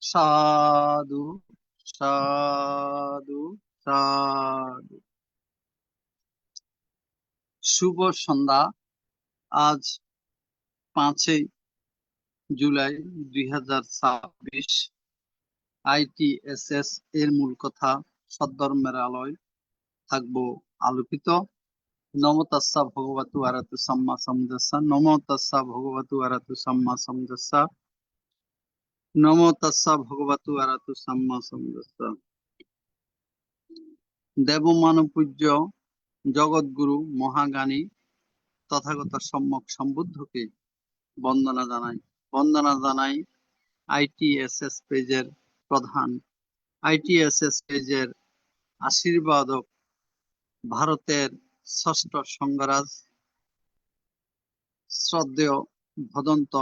সাধু সাধু সাধু। শুভ সন্ধ্যা। আজ 5ই জুলাই 2026। ITSS এর মূল কথা সদ্ধর্মের আলোয় থাকবো আলোকিত। নমো তাস্সা ভগবতু আরহাতু সাম্মা সম্বুদ্ধাস্সা। নমো তাস্সা ভগবতু আরহাতু সাম্মা সম্বুদ্ধাস্সা। নমো তাস্সা ভগবতু আরহাতু সাম্মা সম্বুদ্ধাস্সা। দেবমানব পূজ্য জগৎগুরু মহাজ্ঞানী তথাগত সম্যক সম্বুদ্ধকে বন্দনা জানাই। বন্দনা জানাই ITSS পেজের প্রধান, ITSS পেজের আশীর্বাদক, ভারতের ষষ্ঠ সঙ্গরাজ শ্রদ্ধেয় ভদন্ত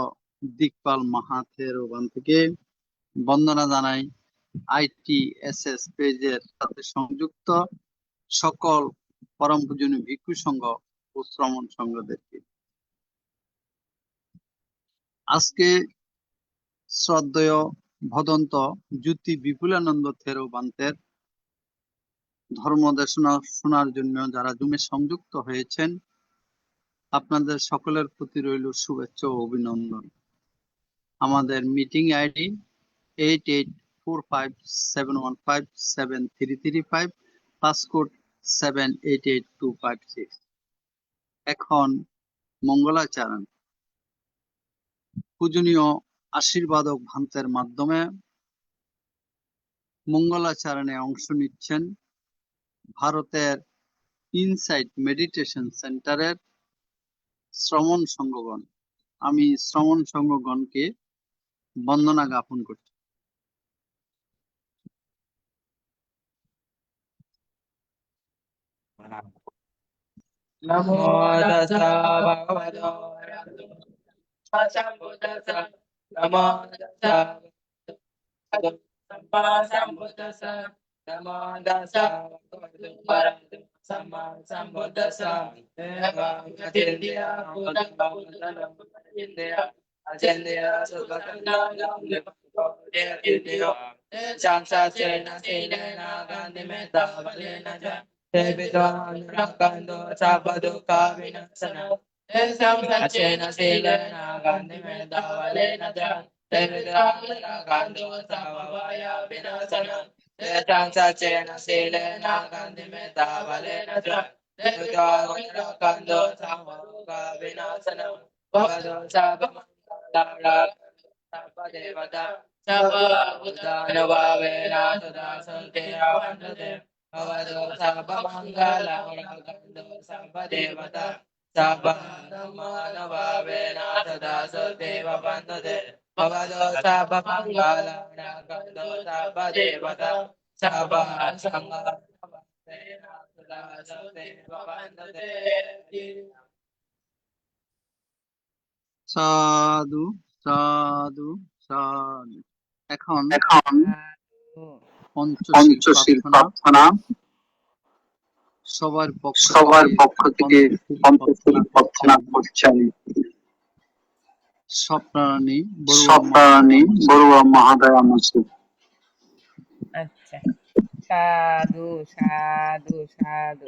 দিকপাল মাহাথের থেকে বন্দনা জানাই ITSS পেজের সাথে সংযুক্ত সকল পরম পূজনীয় ভিক্ষু সংঘ ও শ্রমণ সংঘদেরকে। আজকে শ্রদ্ধেয় ভদন্ত জ্যোতি বিপুলানন্দ থেরোবান্তের ধর্ম দেশনা শোনার জন্য যারা জুমে সংযুক্ত হয়েছেন, আপনাদের সকলের প্রতি রইল শুভেচ্ছা ও অভিনন্দন। আমাদের মিটিং আইডি 884571573335, পাসকোড 788256। এখন মঙ্গলাচরণ পূজনীয় আশীর্বাদক ভান্তের মাধ্যমে মঙ্গলাচরণে অংশ নিচ্ছেন ভারতের ইনসাইট মেডিটেশন সেন্টারের শ্রমণ সংঘগণ। আমি শ্রমণ সংঘগণকে বন্দনা জ্ঞাপন করছি। নমো তাস্সা ভগবতো আরহাতো সম্মা সম্বুদ্ধাস্সা। নমো তাস্সা ভগবতো সম্মা সম্বুদ্ধাস্সা। নমো তাস্সা ভগবতো আরহাতো সম্মা সম্বুদ্ধাস্সা। এবং চিন্তিয়া ভূতং ভূতং চিন্তিয়া চিন্তিয়া সুখং চিন্তিয়া চাংসাসেনা সীলেনা গান্ধিমেতা বলেনা চ Devidam rakando sabaduka vinasana. Esam sachena silena gandhi meda valena jan. Devidam rakando sabavaya vinasana. Esam sachena silena gandhi meda valena jan. Devidam rakando sabaduka vinasana. Bhavado sabamangala sabadevata. Sababudana vavena sada sante avandate. Bhavado sabamangala rakando sabadevata. Sabbamanavavena sada sadeva vandate. Bhavado sabamangala rakando sabadevata. Sabbasangaravena sada sadeva vandate. সাধু সাধু সাধু। এখন পঞ্চশীল পঞ্চশীল প্রার্থনা। প্রার্থনা সবার পক্ষ থেকে পঞ্চশীল প্রার্থনা করছেন স্বপ্নারানী স্বপ্নারানী বড়ুয়া মহাদয়া মসজিদ। আচ্ছা, সাধু সাধু সাধু।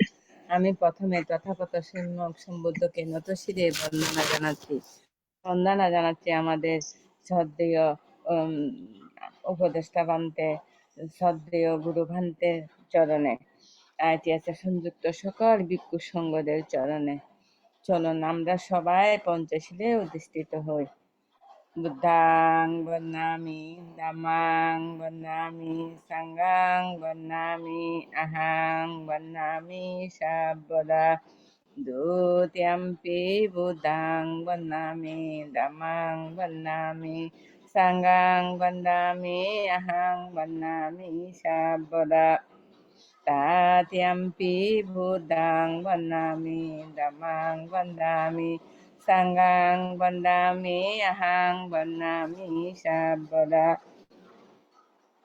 আমি প্রথমে তথাগত সম্যক সম্বুদ্ধকে নতশিরে বন্দনা জানাচ্ছি আমাদের শ্রদ্ধেয় উপদেষ্টা ভান্তে, শ্রদ্ধেয় গুরু ভান্তের চরণে, ITSS সংযুক্ত সকল ভিক্ষু সংঘদের চরণে। চলুন আমরা সবাই পঞ্চশীলে অধিষ্ঠিত হই। বুদ্ধাং বন্নামি, ধম্মাং বন্নামি, সাংঘাং বন্নামি, আহাং বন্নামি সর্বদা। দ্বিতীয়ম্পি বুদ্ধাং বন্নামি, ধম্মাং বন্নামি, সাংঘাং বন্নামি, আহাং বন্নামি সর্বদা। তৃতীয়ম্পি বুদ্ধাং বন্নামি, ধম্মাং বন্নামি, সাংঘাং বন্দামি, আহাং বন্দামি সর্বদা।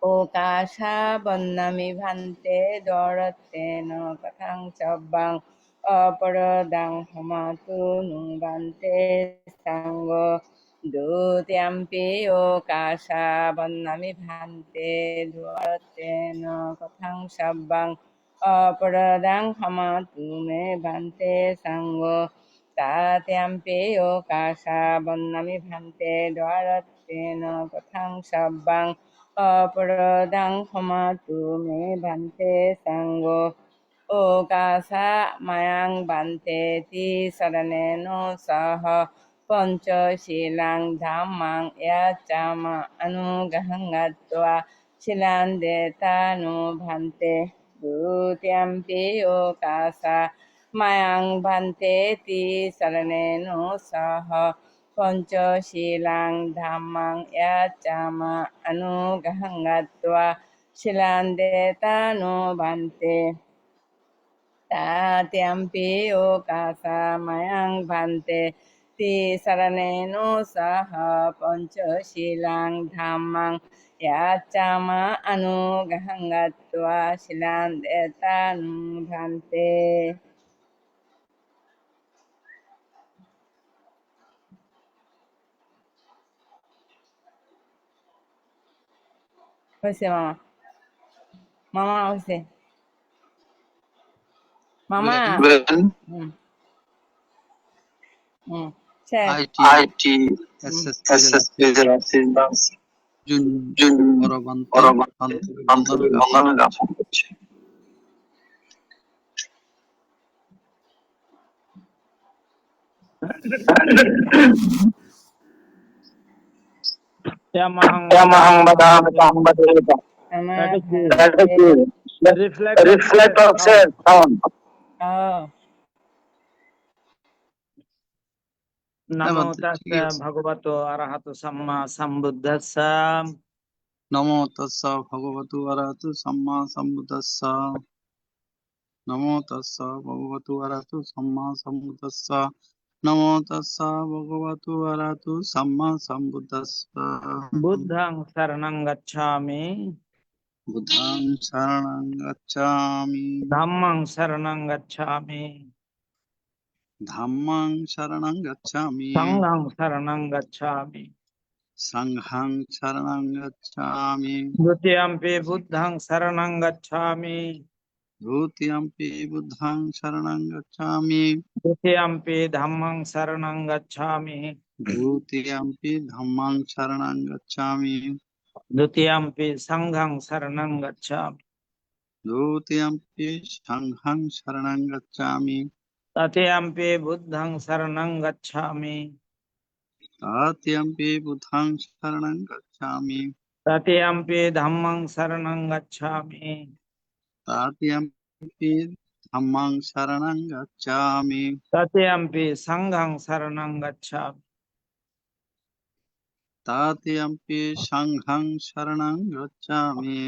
ওকাশা বন্দামি ভান্তে দরত্তেন কথাং সব্বাং অপরদাং হমাতু নু ভান্তে সাঙ্গ Dutiyampi okasa vannami bhante dvaratena kathang sabbang aparadang hamatu me bhante sangho tatyampi okasa vannami bhante dvaratena kathang sabbang aparadang hamatu me bhante sangho okasa mayang bhante ti saraneno saha Panchasilang dhammang yacama anugahang gatva silandetano bhante dutiyampi okasa mayang bhante ti saraneno saha Panchasilang dhammang yacama anugahang gatva silandetano bhante Tatyampi okasa mayang bhante ti saraneno saha panchasilang dhammang yacama anugahang gatva silandetanu bhante. হয়েছে মামা মামা হয়েছে মামা when hmm hmm sir IT IT SSC SSB results Jun Jun পরবর্তী আন্তরিক আন্তরিক অভিনন্দন অভিনন্দন জ্ঞাপন করছি। Yamahang Yamahang badang sambadewa. আমার That is Bhante the reflect of self sound. Namo ঠিক tassa আছে bhagavato arahato samma sambuddhassa. নমো তস্যা ভগবতু আরহাতু সাম্মা সম্বুদ্ধাস্সা নমো তস্যা ভগবতু আরহাতু সাম্মা সম্বুদ্ধাস্সা নমো তস্যা ভগবতু আরহাতু Samaa সম্বুদ্ধাস্সা Buddhang saranang gacchami. বুদ্ধাং শরণং গচ্ছামি Dhammang saranang gacchami. ধাম্মাং শরণং গচ্ছামি Sanghang saranang gacchami. সংঘং শরণং গচ্ছামি Dutiyampi buddhang saranang gacchami. দ্বিতীয়ম্পি বুদ্ধাং শরণং গচ্ছামি Dutiyampi dhammang saranang gacchami. দ্বিতীয়ম্পি ধাম্মাং শরণং গচ্ছামি Dutiyampi sanghang saranang gacchami. দ্বিতীয়ম্পি সংঘং শরণং গচ্ছামি Tatiyampi buddhang saranang gacchami. তৃতীয়ম্পি বুদ্ধাং শরণং গচ্ছামি Tatiyampi dhammang saranang gacchami. তৃতীয়ম্পি ধাম্মাং শরণং গচ্ছামি Tatiyampi sanghang saranang gacchami. তৃতীয়ম্পি সংঘং শরণং গচ্ছামি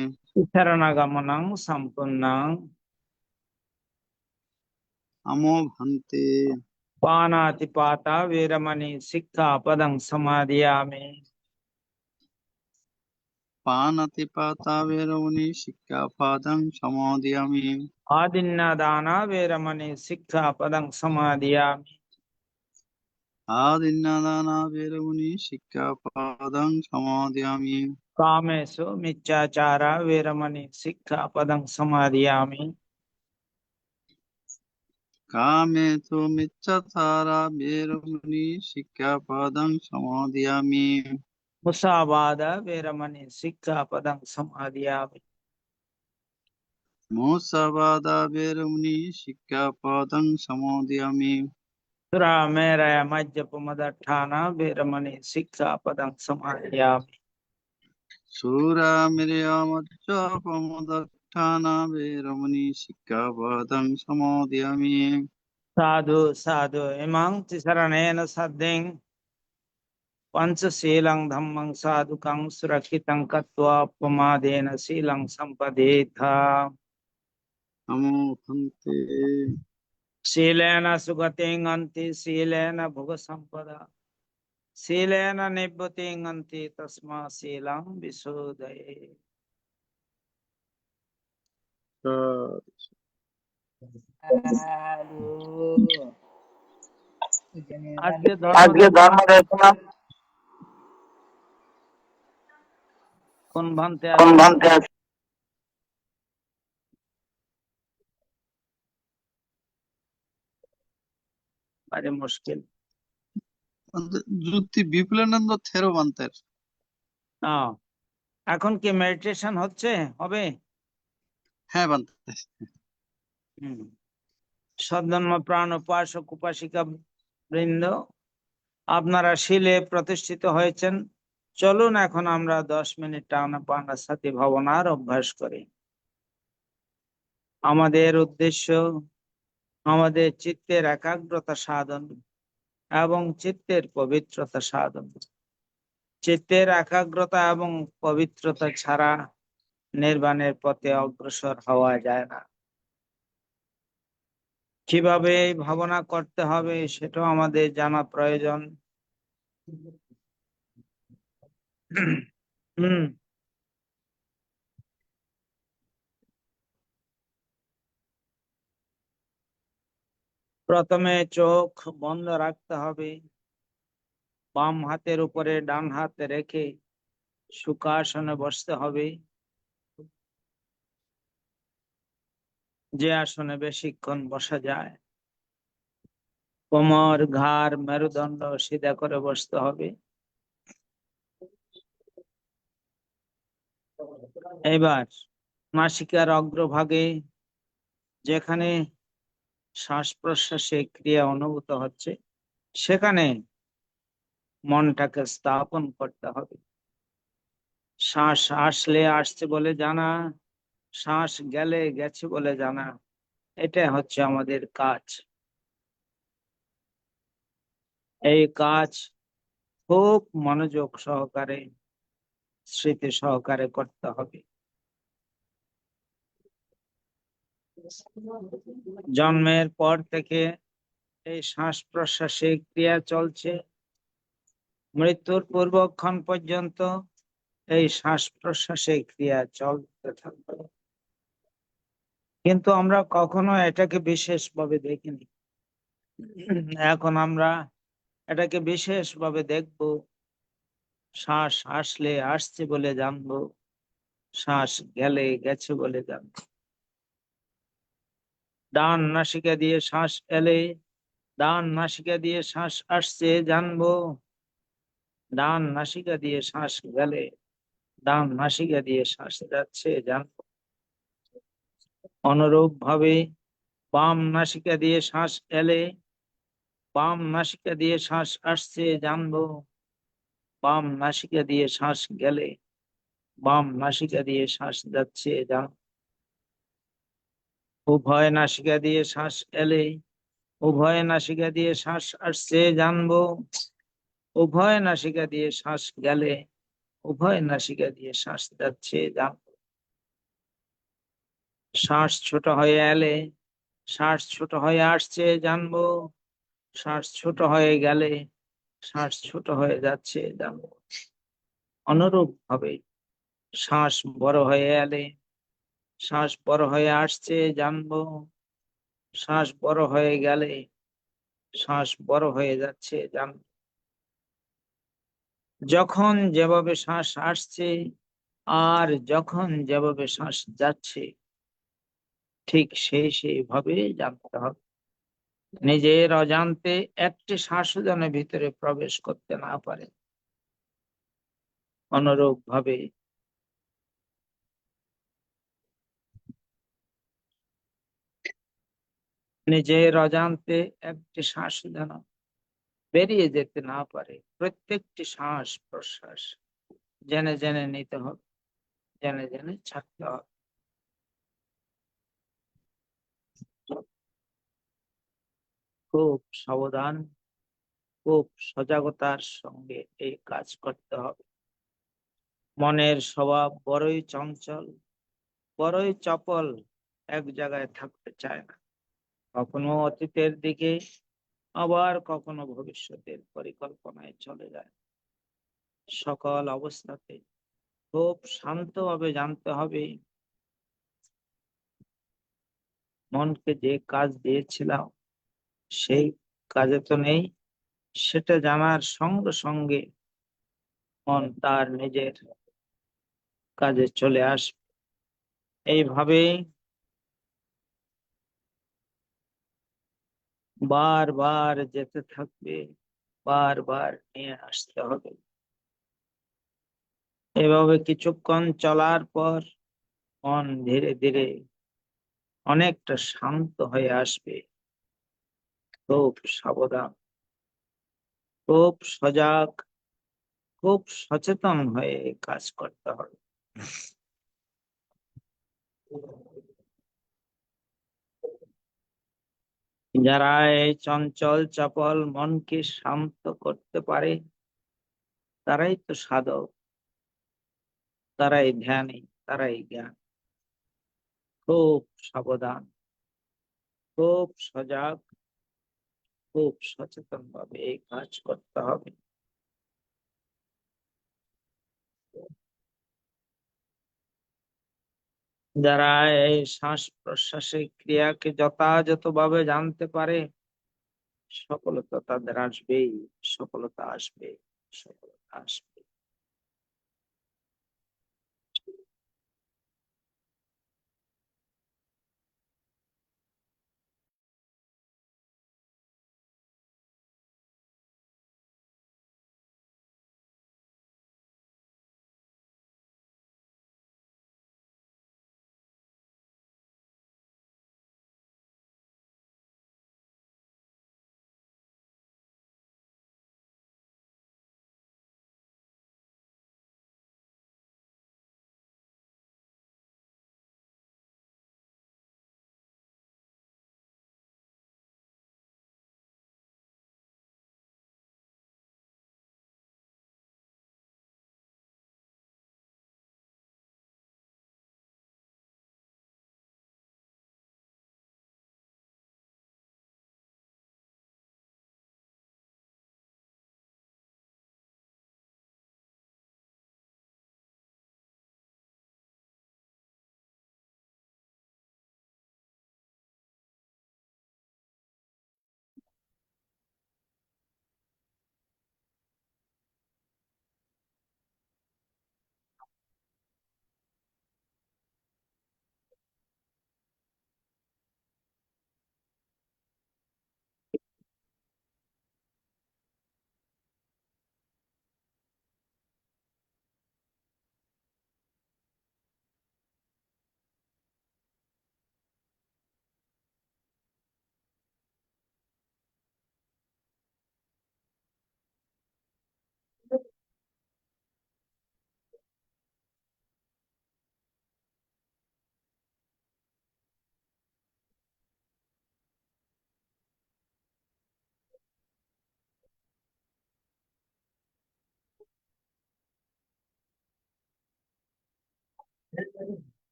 Saranagamanang sampunnang আমো ভন্তে panatipata veramani sikkhapadang samadhiyami. পানাতিপাতা বেরমণি শিক্ষাপাদং সমাদিয়ামি Adinnadana veramani sikkhapadang samadhiyami. আদিন্নাদানা বেরমণি শিক্ষাপাদং সমাদিয়ামি Kamesu miccachara veramani sikkhapadang samadhiyami. কামে তো মিচ্ছাচারা বেরমণি শিক্ষাপাদং সমাদিয়ামি Musavada veramani sikkhapadang samadhiyami. মুসাবাদা বেরমণি শিক্ষাপাদং সমাদিয়ামি Sura meraya majjapamadhatthana veramani sikkhapadang samadhiyami. সুরা মিরিয়ামজ্জ প্রমদঠানা বেরমণি শিক্ষাপাদং সমাদিয়ামি Sadhu sadhu imang tisaranena saddhing pancha silang dhammang sadhukang surakitang katva pamadena silang sampadetha. নমো ভন্তে Silena sugating anti silena bhuga sampada. Silena nibbuting anti tasma silang visudaye. সাধু Adya আজকে dharma ধর্ম দেশনা কোন ভান্তে কোন আছে? ভান্তে আছে? আরে মুশকিল। যুক্তি বিপুলানন্দ থেরোবান্তের। আহ, এখন কি মেডিটেশন হচ্ছে? হবে? হ্যাঁ বান্তে। হুম। সদ্ধর্ম প্রাণ উপাসক উপাসিকা বৃন্দ, আপনারা শিলে প্রতিষ্ঠিত হয়েছেন। চলুন এখন আমরা 10 মিনিট আনাপানাসতি ভাবনার অভ্যাস করি। আমাদের উদ্দেশ্য আমাদের চিত্তের একাগ্রতা সাধন এবং চিত্তের পবিত্রতা সাধন। চিত্তের একাগ্রতা এবং পবিত্রতা ছাড়া নির্বাণের পথে অগ্রসর হওয়া যায় না। কিভাবে এই ভাবনা করতে হবে সেটাও আমাদের জানা প্রয়োজন। হুম। প্রথমে চোখ বন্ধ রাখতে হবে। বাম হাতের উপরে ডান হাত রেখে সুখাসনে বসতে হবে, যে আসনে বেশিক্ষণ বসা যায়। কোমর, ঘাড়, মেরুদণ্ড সিধা করে বসতে হবে। এবার নাসিকার অগ্রভাগে যেখানে শ্বাস প্রশ্বাসের ক্রিয়া অনুভূত হচ্ছে সেখানে মনটাকে স্থাপন করতে হবে। শ্বাস আসলে আসছে বলে জানা, শ্বাস গেলে গেছে বলে জানা, এটা হচ্ছে আমাদের কাজ। এই কাজ খুব মনোযোগ সহকারে, স্মৃতি সহকারে করতে হবে। জন্মের পর থেকে এই শ্বাস প্রশ্বাসের ক্রিয়া চলছে, মৃত্যুর পূর্বক্ষণ পর্যন্ত এই শ্বাস প্রশ্বাসের ক্রিয়া চলতে থাকবে। কিন্তু আমরা কখনো এটাকে বিশেষভাবে দেখিনি। এখন আমরা এটাকে বিশেষভাবে দেখব। শ্বাস আসলে আসছে বলে জানবো, শ্বাস গেলে গেছে বলে জানবো। ডান নাসিকা দিয়ে শ্বাস এলে ডান নাসিকা দিয়ে শ্বাস আসছে জানবো, ডান নাসিকা দিয়ে শ্বাস গেলে ডান নাসিকা দিয়ে শ্বাস যাচ্ছে জানবো। অনুরূপ ভাবে বাম নাসিকা দিয়ে শ্বাস এলে বাম নাসিকা দিয়ে শ্বাস আসছে জানবো, বাম নাসিকা দিয়ে শ্বাস গেলে বাম নাসিকা দিয়ে শ্বাস যাচ্ছে জানবো। উভয় নাসিকা দিয়ে শ্বাস এলে উভয় নাসিকা দিয়ে শ্বাস আসছে জানবো, উভয় নাসিকা দিয়ে শ্বাস গেলে উভয় নাসিকা দিয়ে শ্বাস যাচ্ছে জানবো। শ্বাস ছোট হয়ে এলে শ্বাস ছোট হয়ে আসছে জানবো, শ্বাস ছোট হয়ে গেলে শ্বাস ছোট হয়ে যাচ্ছে জানবো। অনুরূপ ভাবে শ্বাস বড় হয়ে এলে শ্বাস বড় হয়ে আসছে জানবো, শ্বাস বড় হয়ে গেলে শ্বাস বড় হয়ে যাচ্ছে জানবো। যখন যেভাবে শ্বাস আসছে আর যখন যেভাবে শ্বাস যাচ্ছে ঠিক সেইভাবে জানতে হবে। নিজের অজান্তে একটি শ্বাসও যেন ভিতরে প্রবেশ করতে না পারে। অনুরূপ ভাবে নিজের অজান্তে একটি শ্বাসও যেন বেরিয়ে যেতে না পারে। প্রত্যেকটি শ্বাস প্রশ্বাস জেনে জেনে নিতে হবে, জেনে জেনে ছাড়তে হবে। খুব সাবধান, খুব সজাগতার সঙ্গে এই কাজ করতে হবে। মনের স্বভাব বড়ই চঞ্চল, বড়ই চপল, এক জায়গায় থাকতে চায় না। কখনো অতীতের দিকে আবার কখনো ভবিষ্যতের পরিকল্পনায় চলে যায়। সকল অবস্থাতে খুব শান্তভাবে জানতে হবে মনকে যে কাজ দিয়েছিলাম সেই কাজে তো নেই। সেটা জানার সঙ্গে সঙ্গে মন তার নিজের কাজে চলে আসবে। এইভাবে বারবার যেতে থাকবে, বারবার নিয়ে আসতে হবে। এভাবে কিছুক্ষণ চলার পর মন ধীরে ধীরে অনেকটা শান্ত হয়ে আসবে। খুব সাবধান, খুব সজাগ, খুব সচেতন হয়ে কাজ করতে হবে। যারা এই চঞ্চল চপল মনকে শান্ত করতে পারে তারাই তো সাধক, তারাই ধ্যানী, তারাই জ্ঞান। খুব সাবধান, খুব সজাগ, খুব সচেতন ভাবে এই কাজ করতে হবে। যারা এই শ্বাস প্রশ্বাসের ক্রিয়াকে যথাযথভাবে জানতে পারে সফলতা তাদের আসবেই, সফলতা আসবে, সফলতা আসবে।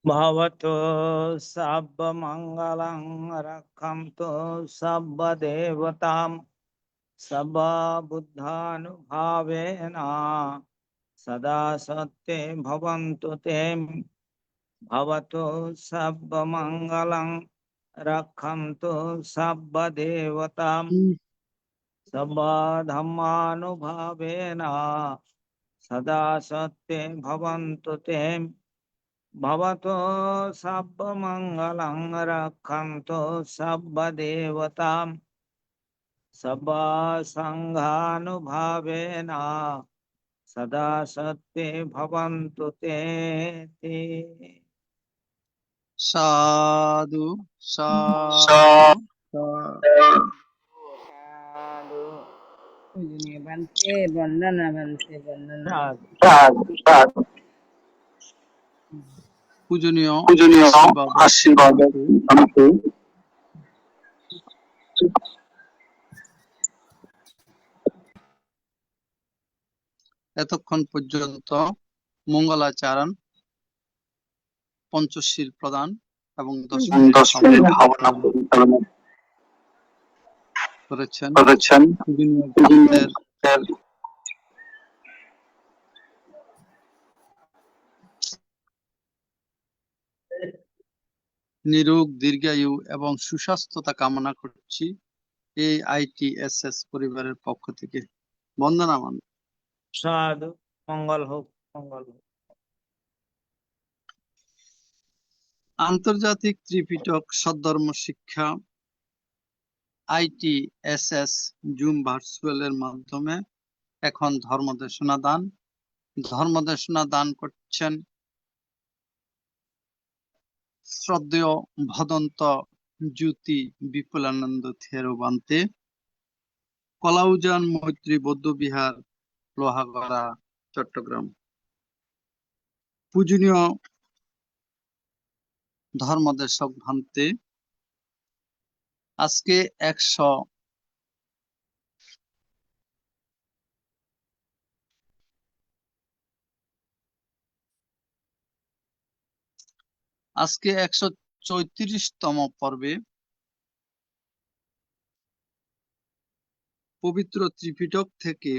भवतो सर्वमङ्गलं रक्षन्तु सर्वदेवतां सर्वबुद्धानुभावेन सदा सत्ये भवन्तु ते भवतो सर्वमङ्गलं रक्षन्तु सर्वदेवतां सर्वधर्मानुभावेन सदा सत्ये भवन्तु ते भवतो सर्वमङ्गलं रक्षन्तु सर्वदेवतां सर्वसङ्घानुभावेन सदा सत्ये भवन्तु ते साधु साधु साधु साधु। पूजनीय बनते वंदना बनते वंदना। साधु পূজনীয় পূজনীয় আশীর্বাদ আশীর্বাদ জানতে জানতে এতক্ষণ পর্যন্ত মঙ্গলাচরণ, পঞ্চশীল প্রদান এবং 10 মিনিট 10 মিনিট ভাবনা ভাবনা পরিচালনা করেছেন করেছেন পূজনীয় ভক্তের নিরোগ, দীর্ঘায়ু এবং সুস্বাস্থ্যতা কামনা করছি এই ITSS পরিবারের পক্ষ থেকে। বন্দনা মান। সাধু। মঙ্গল হোক, মঙ্গল হোক। আন্তর্জাতিক ত্রিপিটক সদ্ধর্ম শিক্ষা ITSS জুম ভার্চুয়ালের মাধ্যমে এখন ধর্মদেশনা দান করছেন শ্রদ্ধেয় ভদন্ত জ্যোতি বিপুলানন্দ থেরোবান্তে, কলাউজান মৈত্রী বৌদ্ধবিহার, লোহাগড়া, চট্টগ্রাম। পূজনীয় ধর্মদেশক ভান্তে, আজকে 134তম পর্বে পবিত্র ত্রিপিটক থেকে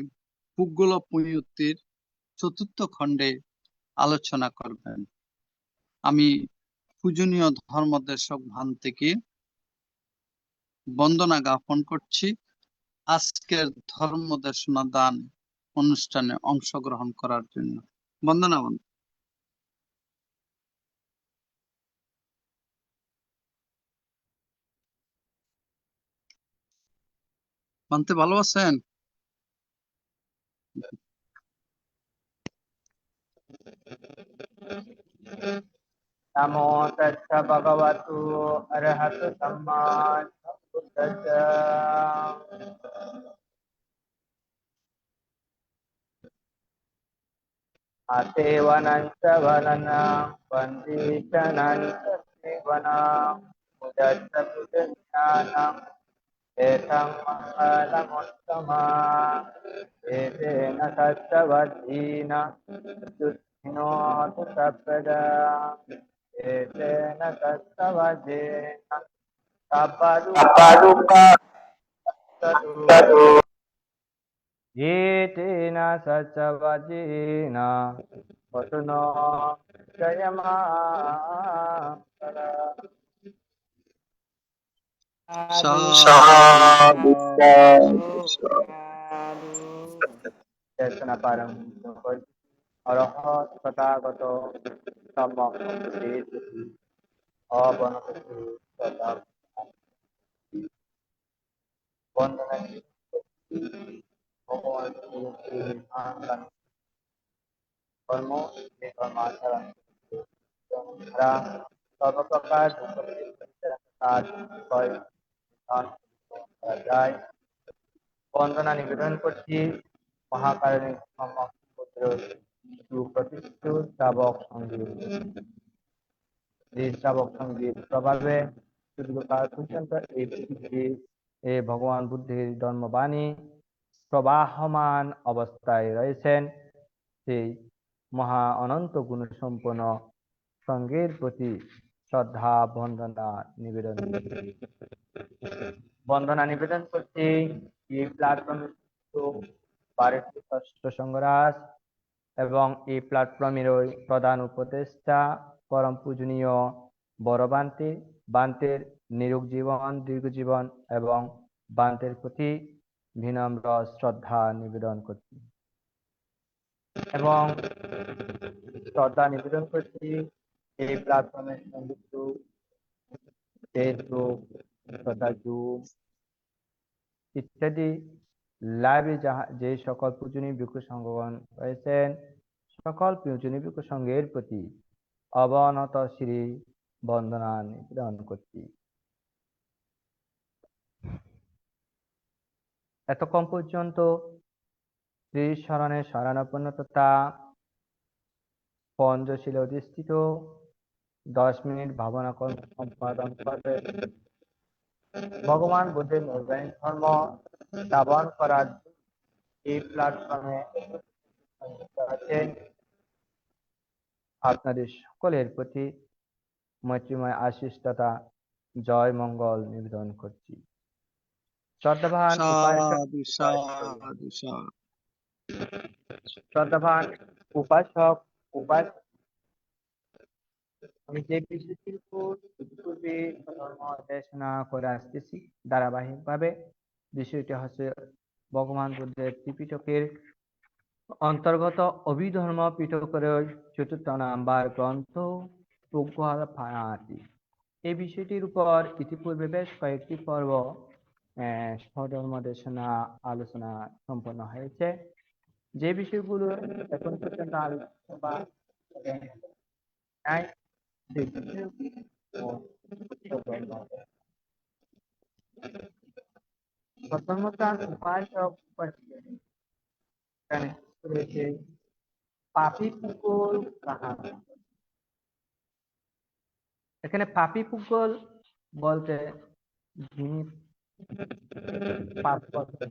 পুগ্গল পুণ্যুক্তির 4র্থ খণ্ডে আলোচনা করবেন। আমি পূজনীয় ধর্মদেশক ভান থেকে বন্দনা জ্ঞাপন করছি আজকের ধর্মদেশনা দান অনুষ্ঠানে অংশগ্রহণ করার জন্য। বন্দনা বন্ধ। মানতে ভালো আছেন? नमो तस्स भगवतु अरहत सम्मा सम्बुद्धस्स। आसेवनञ्च वननं वन्दीशनञ्च सेवनं मुदच्च पुजज्ञानम् एतं मङ्गलमुत्तमा एतेन सत्तवद्धीन दुःखिनोतु सर्वदा एतेन सत्तवद्धेन Taparuka Tadu येतेन सचवजेन पशुनो जयमा साधु साधु Sadhu साधु दर्शन परम अरहत तथागत सम्यक् अवनतु तथा वंदना भगवान कर्म कर्माचरण सर्वप्रकार যায় বন্দনা নিবেদন করছি মহাকারণিক পুত্র সুপ্রতিষ্ঠিত শ্রাবক সঙ্গীত এই শ্রাবক সঙ্গীত প্রভাবে দীর্ঘকাল পর্যন্ত এই পৃথিবী এ ভগবান বুদ্ধের ধর্মবাণী প্রবাহমান অবস্থায় রয়েছেন সেই মহা অনন্ত গুণ সম্পন্ন সঙ্গের প্রতি শ্রদ্ধা বন্দনা নিবেদন করছি এই প্ল্যাটফর্মের ভারতীয় ষষ্ঠ সংঘরাজ এবং এই প্ল্যাটফর্মের প্রধান উপদেষ্টা পরম পূজনীয় বড় বান্তের নিরোগ জীবন দীর্ঘ জীবন এবং বান্তের প্রতি বিনম্র শ্রদ্ধা নিবেদন করছি এবং শ্রদ্ধা নিবেদন করছি এই প্ল্যাটফর্মে সংযুক্ত ফেসবুক তথা জুম ইত্যাদি লাইভে যে সকল পূজনীয় ভিক্ষু সংঘগণ রয়েছেন সকল পূজনীয় ভিক্ষু সংঘের প্রতি অবনত শ্রী বন্দনা নিবেদন করছি। এতক্ষণ পর্যন্ত শ্রী শরণের শরণাপন্ন তথা পঞ্চশীলে অধিষ্ঠিত 10 মিনিট ভাবনা কর্ম সম্পাদন করবে ভগবান বুদ্ধের নৈর্বাণিক ধর্ম শ্রবণ করার এই প্ল্যাটফর্মে আছেন আপনাদের সকলের প্রতি মৈত্রীময় আশীষ তথা জয় মঙ্গল নিবেদন করছি। শ্রদ্ধাবান সাধু সাধু সাধু শ্রদ্ধাবান উপাসক উপাসক আমি যে বিষয়টির উপর পূর্বে ধর্ম দেশনা করে আসতেছি ধারাবাহিকভাবে বিষয়টি হচ্ছে ভগবান বুদ্ধের ত্রিপিটকের অন্তর্গত অভিধর্ম পিটকের চতুর্থ নাম্বার গ্রন্থ প্রজ্ঞাপাতি। এই বিষয়টির উপর ইতিপূর্বে বেশ কয়েকটি পর্ব স্বধর্ম দেশনা আলোচনা সম্পন্ন হয়েছে। যে বিষয়গুলো এখন পর্যন্ত আলোচনা পাপি পুকুর কাহানি। এখানে পাপি পুকুর বলতে যিনি পাপ করতেন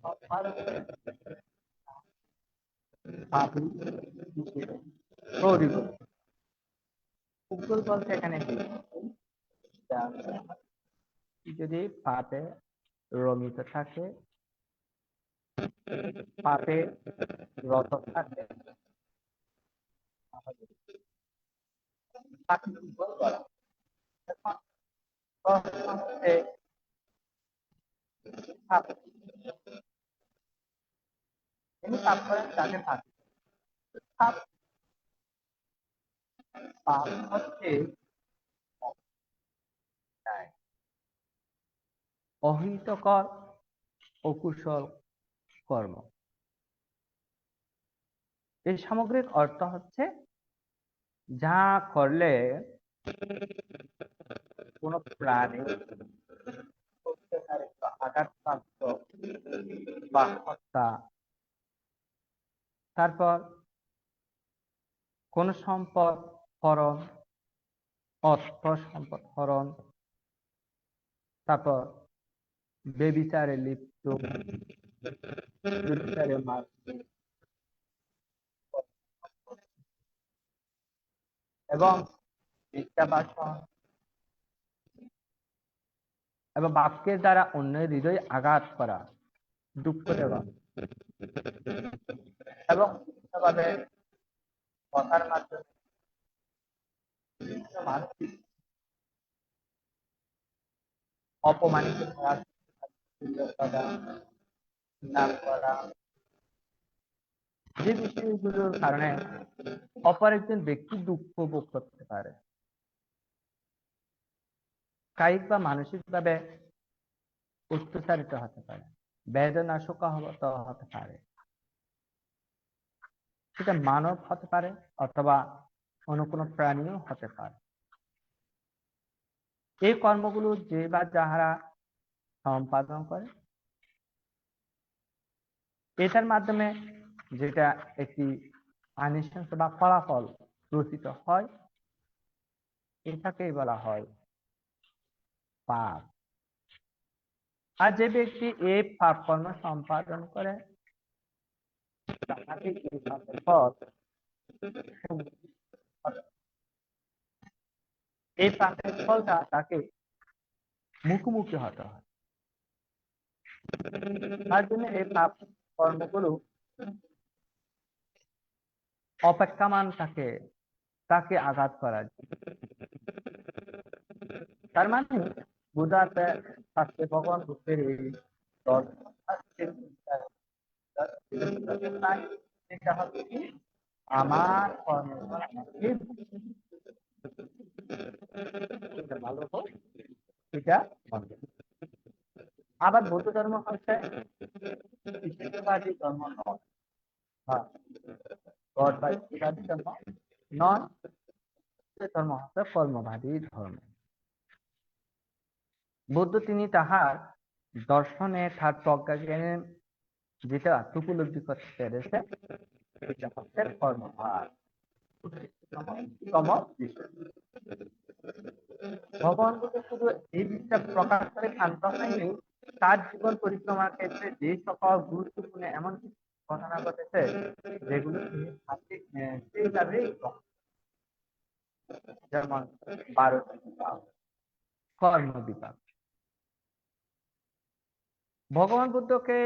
পাপি পুকুর বলতে এখানে যদি পাপে রমিত থাকে পাপে রত থাকে পাপ করেন তাকে পাপি। পাপ হচ্ছে অহিতকর অকুশল কর্ম। এই সামগ্রিক অর্থ হচ্ছে যা করলে কোন প্রাণী আঘাতপ্রাপ্ত বা হত্যা, তারপর কোন সম্পদ হরণ, অর্থ সম্পদ হরণ, তারপর বেবিচারে লিপ্ত, এবং মিথ্যাবাচন এবং বাক্যের দ্বারা অন্যের হৃদয় আঘাত করা, দুঃখ দেওয়া এবং বিভিন্নভাবে কথার মাধ্যমে বিভিন্ন মানসিক অপমানিত করা, নাম করা, যে বিষয়গুলোর কারণে অপর একজন ব্যক্তি দুঃখ ভোগ করতে পারে, কায়িক বা মানসিক ভাবে অত্যাচারিত হতে পারে, বেদনা শোকাহত হতে পারে, সেটা মানব হতে পারে অথবা অন্য কোনো প্রাণীও হতে পারে। এই কর্মগুলো যে বা যাহারা সম্পাদন করে, এটার মাধ্যমে যেটা একটি আনিশংস বা ফলাফল রচিত হয়, এটাকেই বলা হয় পাপ। আর যে ব্যক্তি এই পাপ কর্ম সম্পাদন করে তাকে এই পাপের ফল, এই পাপের ফলটা তাকে মুখোমুখি হতে হয়। তার জন্য এই পাপ কর্মগুলো অপেক্ষমান থাকে তাকে আঘাত করার জন্য। তার মানে বুঝাতে শাস্ত্রে ভগবান বুদ্ধের এই এটা হচ্ছে কি, আমার কর্ম ভালো হোক, এটা মন্দ। আবার বৌদ্ধ ধর্ম হচ্ছে ধর্ম নয়, ধর্ম নয়, ধর্ম হচ্ছে কর্মবাদী ধর্ম। বুদ্ধ তিনি তাহার দর্শনে তার প্রজ্ঞা জ্ঞানে যেটা উপলব্ধি করতে পেরেছে এটা হচ্ছে কর্মবাদ। ভগবান বুদ্ধ শুধু এই বিষয়টা প্রকাশ করে ক্ষান্ত হয়নি, তার জীবন পরিক্রমার ক্ষেত্রে যে সকল গুরুত্বপূর্ণ এমন কিছু ঘটনা ঘটেছে যেগুলো সেইভাবেই, যেমন 12টি বিভাগ, কর্ম বিভাগ। ভগবান বুদ্ধকে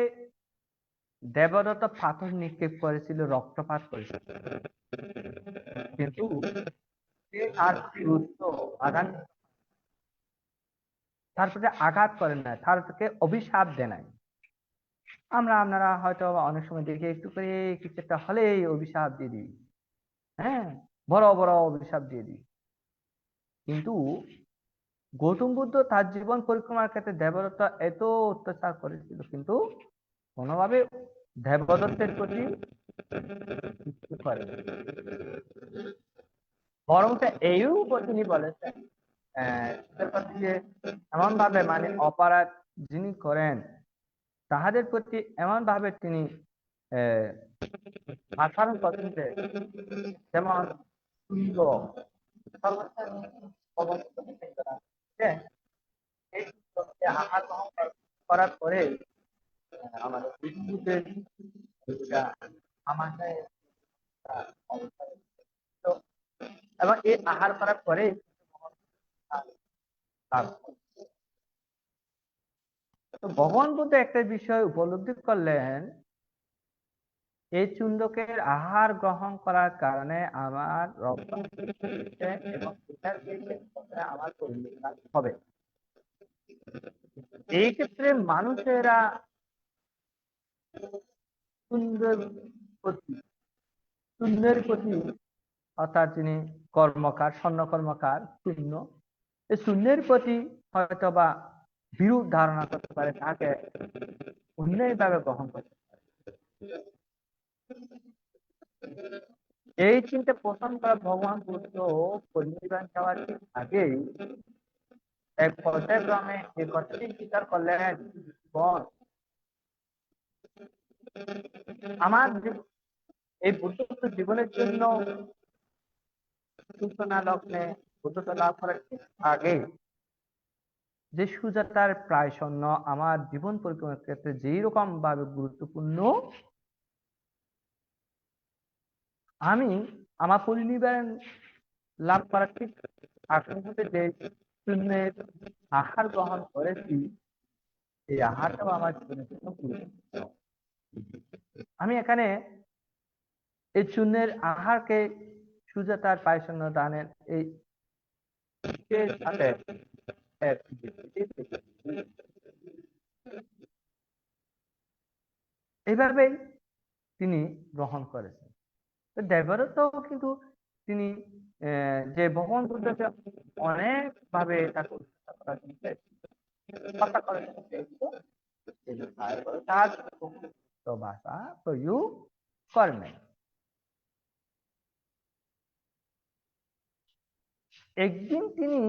দেবদত্ত পাথর নিক্ষেপ করেছিল, রক্তপাত করেছিল, কিন্তু তার বিরুদ্ধে আঘাত, তারপরে আঘাত করেন না, তারপরে অভিশাপ দেয় নাই। আপনারা হয়তো অনেক সময় দেখি একটু করে কিছু একটা হলেই অভিশাপ দিয়ে দিই, হ্যাঁ, বড় বড় অভিশাপ দিয়ে দিই। কিন্তু গৌতম বুদ্ধ তার জীবন পরিক্রমার ক্ষেত্রে দেবদত্ত এত অত্যাচার করেছিল, কিন্তু কোনোভাবে দেবদত্তের প্রতি কিছু করে, বরং এইও তিনি বলেছেন যে এমন ভাবে মানে অপরাধ যিনি করেন তাহাদের প্রতি এমন ভাবে তিনি আচরণ করছেন যে, যেমন আহার গ্রহণ করার পরে আমাদের পৃথিবীদের আমাদের এবং এই আহার করার পরে তো ভগবান বুদ্ধ একটা বিষয় উপলব্ধি করলেন, এই চুম্বকের আহার গ্রহণ করার কারণে আমার রক্ত এবং আমার পরিণাম হবে। এই ক্ষেত্রে মানুষেরা শূন্যের প্রতি অর্থাৎ যিনি কর্মকার, স্বর্ণ কর্মকার শূন্য, এই শূন্যের প্রতি হয়তো বা বিরূপ ধারণা করতে পারে, তাকে অন্যায়ভাবে গ্রহণ করতে পারে। এই চিন্তা পোষণ করা ভগবান বুদ্ধ পরিনির্বাণ যাওয়ার ঠিক আগেই এক পর্যায়ক্রমে এই কথাটি স্বীকার করলেন, আমার এই বুদ্ধত্ব জীবনের জন্য সূচনা লগ্নে বুদ্ধত্ব লাভ করার আগে যে সুজাতার প্রায় শূন্য আমার জীবন পরিক্রমার ক্ষেত্রে যেই রকম ভাবে গুরুত্বপূর্ণ, আমি আমার পরিনির্বাণ লাভ করার ঠিক আগে যে শূন্যের আহার গ্রহণ করেছি, এই আহারটাও আমার জীবনের জন্য গুরুত্বপূর্ণ। আমি এখানে এই শূন্যের আহারকে সুজাতার পায়সন্য দানের এই সাথে এইভাবেই তিনি গ্রহণ করেছেন। দেবরত কিন্তু তিনি যে ভগবান বুদ্ধকে অনেক ভাবে তাকে হত্যা করেছেন, তার ভাষা প্রয়োগ করেন। একদিন তিনি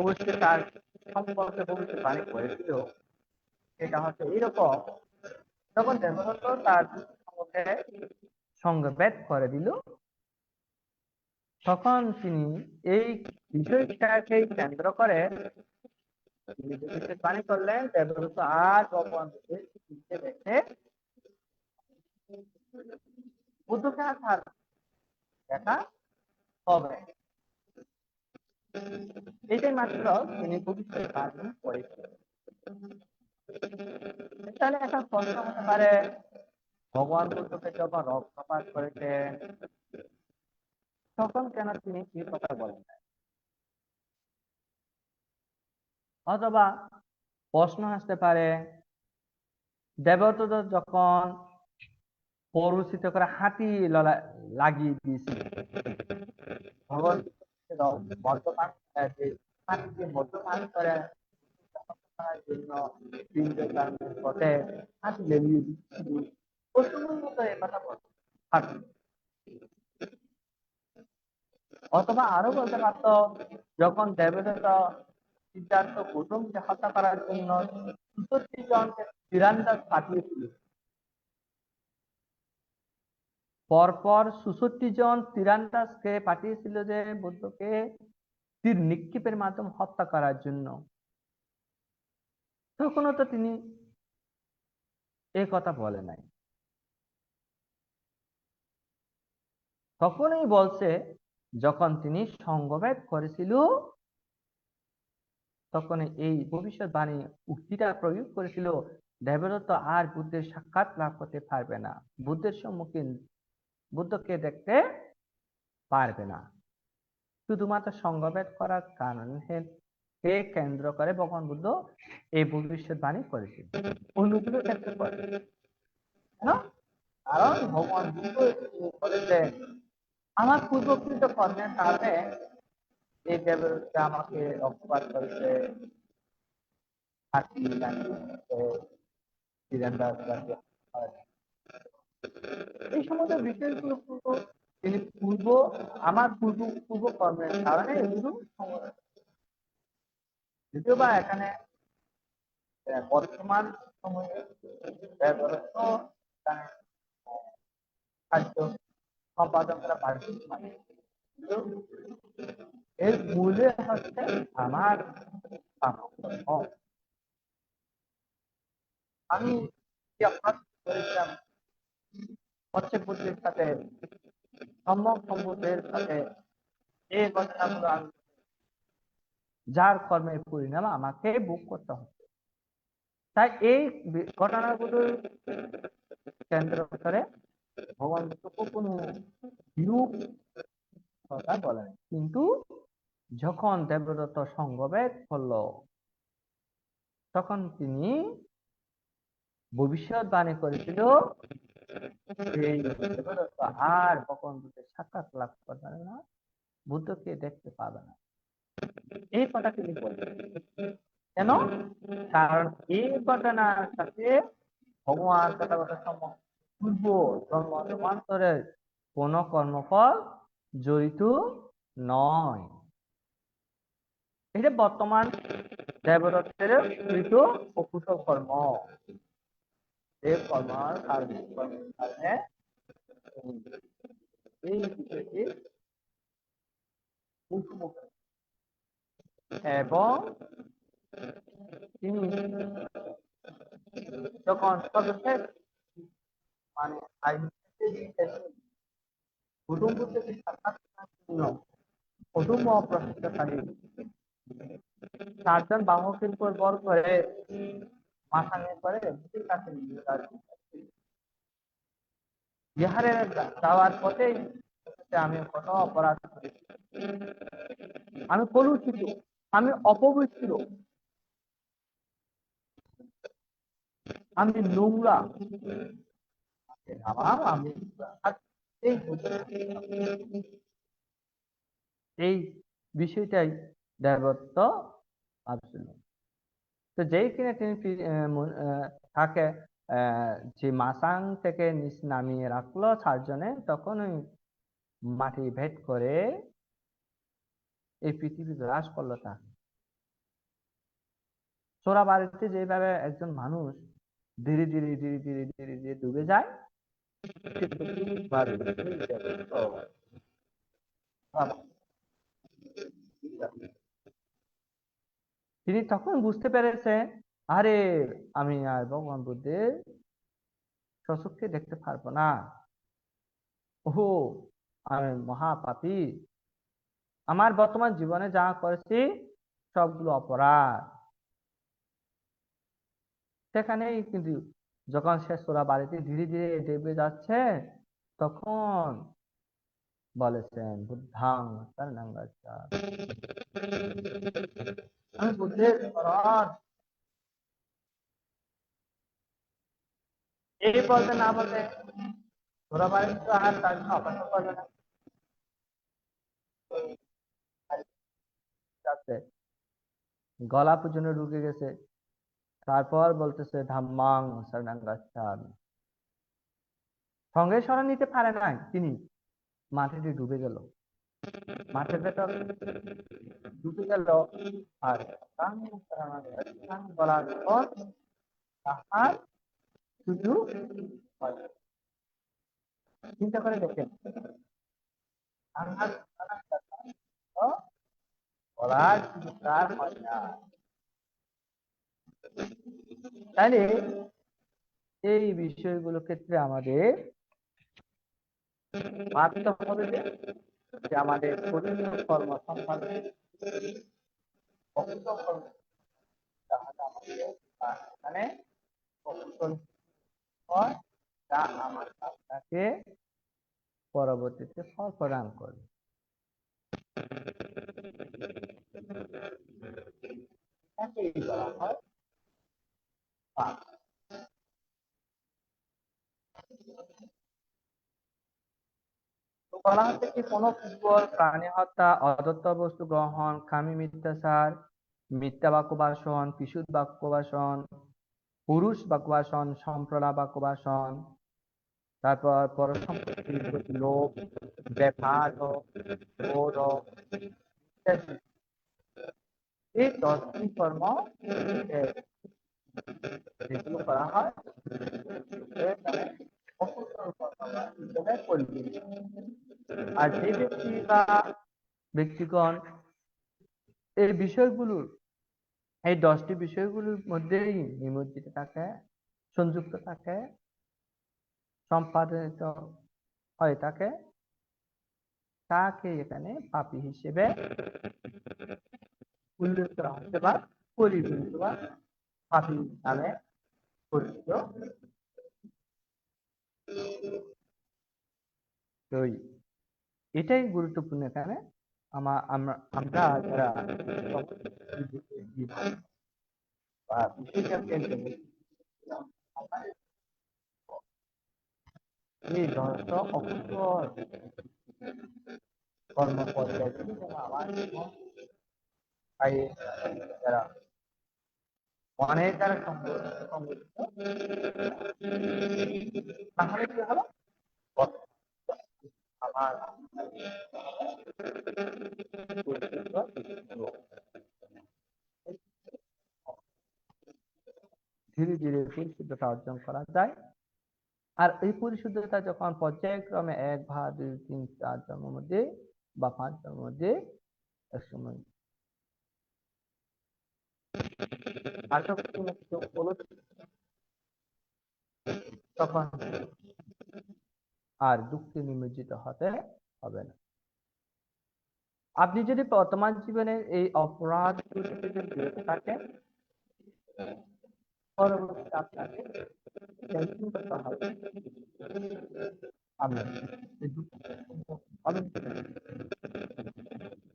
অবশ্যই তার সম্পর্কে ভবিষ্যৎবাণী করেছিল, এটা হচ্ছে এইরকম, তখন দেবদত্ত তার সম্পর্কে সঙ্গভেদ করে দিল। তখন তিনি এই বিষয়টাকে কেন্দ্র করে ভবিষ্যৎবাণী করলেন, দেবদত্ত আর ভগবান দেখে বুদ্ধকে আর তার দেখা হবে। এটাই মাত্র তিনি ভবিষ্যৎবাণী করেছিলেন। তাহলে একটা প্রশ্ন হতে পারে, ভগবান বুদ্ধকে যখন রক্তপাত করেছেন তখন কেন তিনি কি কথা বলেন? অথবা প্রশ্ন আসতে পারে, দেবদত্ত যখন পরিচিত করে হাতি লাগিয়ে দিয়েছিল, ভগবান মদ্যপান মদ্যপান করে জন্য পথে হাতি লেলিয়ে দিচ্ছিল, অথবা আরো বলতে পারত, যখন দেবদত্ত সিদ্ধার্থ গৌতমকে হত্যা করার জন্য ৬৪ জনকে তীরন্দাজ পাঠিয়েছিল, পরপর ৬৪ জন তীরন্দাজকে পাঠিয়েছিল যে বুদ্ধকে তীর নিক্ষেপের মাধ্যমে হত্যা করার জন্য, তখনও তো তিনি এই কথা বলে নাই। তখনই বলছে যখন তিনি সঙ্গভেদ করেছিল, তখন এই ভবিষ্যৎবাণী উক্তিটা প্রয়োগ করেছিল, দেবদত্ত আর বুদ্ধের সাক্ষাৎ লাভ করতে পারবে না, বুদ্ধের সম্মুখীন বুদ্ধকে দেখতে পারবে না। শুধুমাত্র সঙ্গভেদ করার কারণে কেন্দ্র করে ভগবান বুদ্ধ এই ভবিষ্যৎবাণী করেছিল। অন্যগুলো ক্ষেত্রে করে কেন? কারণ ভগবান বুদ্ধ বলেছে, আমার পূর্বকৃত কর্মের কারণে এই দেবতা আমাকে রক্তপাত করেছে, এই সমস্ত বিষয়গুলো তিনি আমার পূর্ব কর্মের কারণে এগুলো যদিও বা এখানে বর্তমান সময়ে খাদ্য সম্পাদন করা বার্ষিক মানে এর মূলে হচ্ছে আমার আমি করেছিলাম হচ্ছে বুদ্ধির সাথে সম্যক সম্বন্ধের সাথে এই ঘটনাগুলো আমি যার কর্মের পরিণাম আমাকে ভোগ করতে হবে। তাই এই ঘটনাগুলো কেন্দ্র করে ভগবান কোনো বিরূপ কথা বলেন। কিন্তু যখন দেবদত্ত সঙ্গভেদ করল, তখন তিনি ভবিষ্যৎবাণী করেছিল এই দেবদত্ত আর ভগবান বুদ্ধের সাক্ষাৎ লাভ করবে না, বুদ্ধকে দেখতে পাবে না, এই কথা তিনি বলছেন। কেন? কারণ এই ঘটনার সাথে ভগবান পূর্ব জন্মান্তরের কোন কর্মফল জড়িত নয়। এটা বর্তমান দেবদত্তের কৃত অকুশল কর্ম, এই কর্মের কারণে এই বিষয়টি এবং তিনি যখন সর্বশেষ মানে কুটুম্ব থেকে সাক্ষাৎ জন্য কুটুম্ব প্রস্তুতকারী চারজন বাহকের উপর বর করে মাথা নিয়ে করে বুকের কাছে নিয়ে যাচ্ছে। বিহারে যাওয়ার পথেই আমি কত অপরাধ করেছি, আমি কলুষিত, আমি অপবিত্র, আমি নোংরা, আমি এই এই বিষয়টাই দেবত্ব ভাবছিল। তো যেই কিনা তিনি তাকে যে মাসাং থেকে নিচ নামিয়ে রাখলো চারজনে, তখন ওই মাটি ভেদ করে এই পৃথিবী গ্রাস করলো তা। চোরা বাড়িতে যেভাবে একজন মানুষ ধীরে ধীরে ধীরে ধীরে ধীরে ধীরে ডুবে যায়, তিনি তখন বুঝতে পেরেছে, আরে আমি আর ভগবান বুদ্ধের স্বচক্ষে দেখতে পারবো না, ওহো আমি মহাপাপী, আমার বর্তমান জীবনে যা করেছি সবগুলো অপরাধ। সেখানেই কিন্তু যখন সে সোরা বাড়িতে ধীরে ধীরে ডুবে যাচ্ছে, তখন বলেছেন বুদ্ধাং শরণং গচ্ছামি, আমি বুদ্ধের শরণ। এই বলতে না বলতে সোরা বাড়িতে তো আর তার অপেক্ষা করবে না, যাচ্ছে, গলা পর্যন্ত ঢুকে গেছে। তারপর বলতেছে ধাম্মাং শরণং গচ্ছামি, সঙ্গে শরণ নিতে পারে নাই, তিনি মাটিতে ডুবে গেল, মাঠের ভেতর ডুবে গেল। আর বলার পর তাহার শুধু চিন্তা করে দেখেন, বলার শুধু তার হয় না। তাহলে এই বিষয়গুলো ক্ষেত্রে আমাদের ভাবতে হবে যে আমাদের প্রতিদিন কর্ম সম্পাদনে অকুশল কর্ম, তাহলে আমাদের মানে অকুশল হয়, তা আমার আপনাকে পরবর্তীতে ফল প্রদান করবে। এটাকেই বলা হয় পাপ। তো বলা হচ্ছে কি, কোনো কুফর, প্রাণী হত্যা, অদত্ত বস্তু গ্রহণ, কামী মিথ্যাচার, মিথ্যা বাক্য ভাষণ, পিসুদ বাক্য ভাষণ, পুরুষ বাক্য ভাষণ, সম্প্রদায় বাক্য ভাষণ, তারপর পরসম্পত্তির প্রতি লোভ, ব্যাপার, ক্রোধ ইত্যাদি, এই 10টি কর্ম যেগুলো করা হয় অকুশল কর্ম হিসেবে পরিগণিত। আর যে ব্যক্তি বা ব্যক্তিগণ এই বিষয়গুলোর, এই 10টি বিষয়গুলোর মধ্যেই নিমজ্জিত থাকে, সংযুক্ত থাকে, সম্পাদিত হয়ে থাকে, তাকে এখানে পাপী হিসেবে উল্লেখ করা হচ্ছে বা পরিগণিত বা পাপী নামে পরিচিত। তো এটাই গুরুত্বপূর্ণ এখানে। আমরা যারা বা বিষয়টাকে এই 10টা অকুশল কর্ম পর্যায়গুলি যেন আমার যারা মনের দ্বারা সংগঠিত, তাহলে কি হলো, আমার ধীরে ধীরে পরিশুদ্ধতা অর্জন করা যায়। আর এই পরিশুদ্ধতা যখন পর্যায়ক্রমে 1 বা 2 3 4 জন্মের মধ্যে বা 5 জন্মের মধ্যে একসময় তখন আর দুঃখে নিমজ্জিত হতে হবে না। আপনি যদি বর্তমান জীবনে এই অপরাধ থেকে যদি বিরত থাকেন, পরবর্তীতে আপনাকে টেনশন করতে হবে। আপনার এই দুঃখ হবে।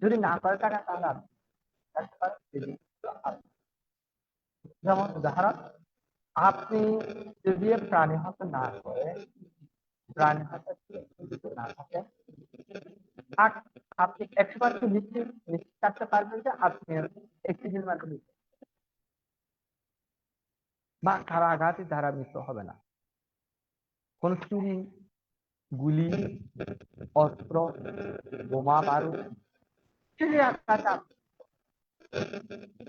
যদি না করে থাকেন তাহলে আপনি থাকতে পারেন এই জিনিসগুলো আছে। যেমন উদাহরণ, আপনি যদি প্রাণী হত্যা না করে, প্রাণী হত্যা না থাকে, আপনি 100% নিশ্চিত থাকতে পারবেন যে আপনি অ্যাক্সিডেন্ট মাধ্যমে বা কারাঘাতের দ্বারা মৃত্যু হবে না। কোন চুরি, গুলি, অস্ত্র, বোমা বারুদ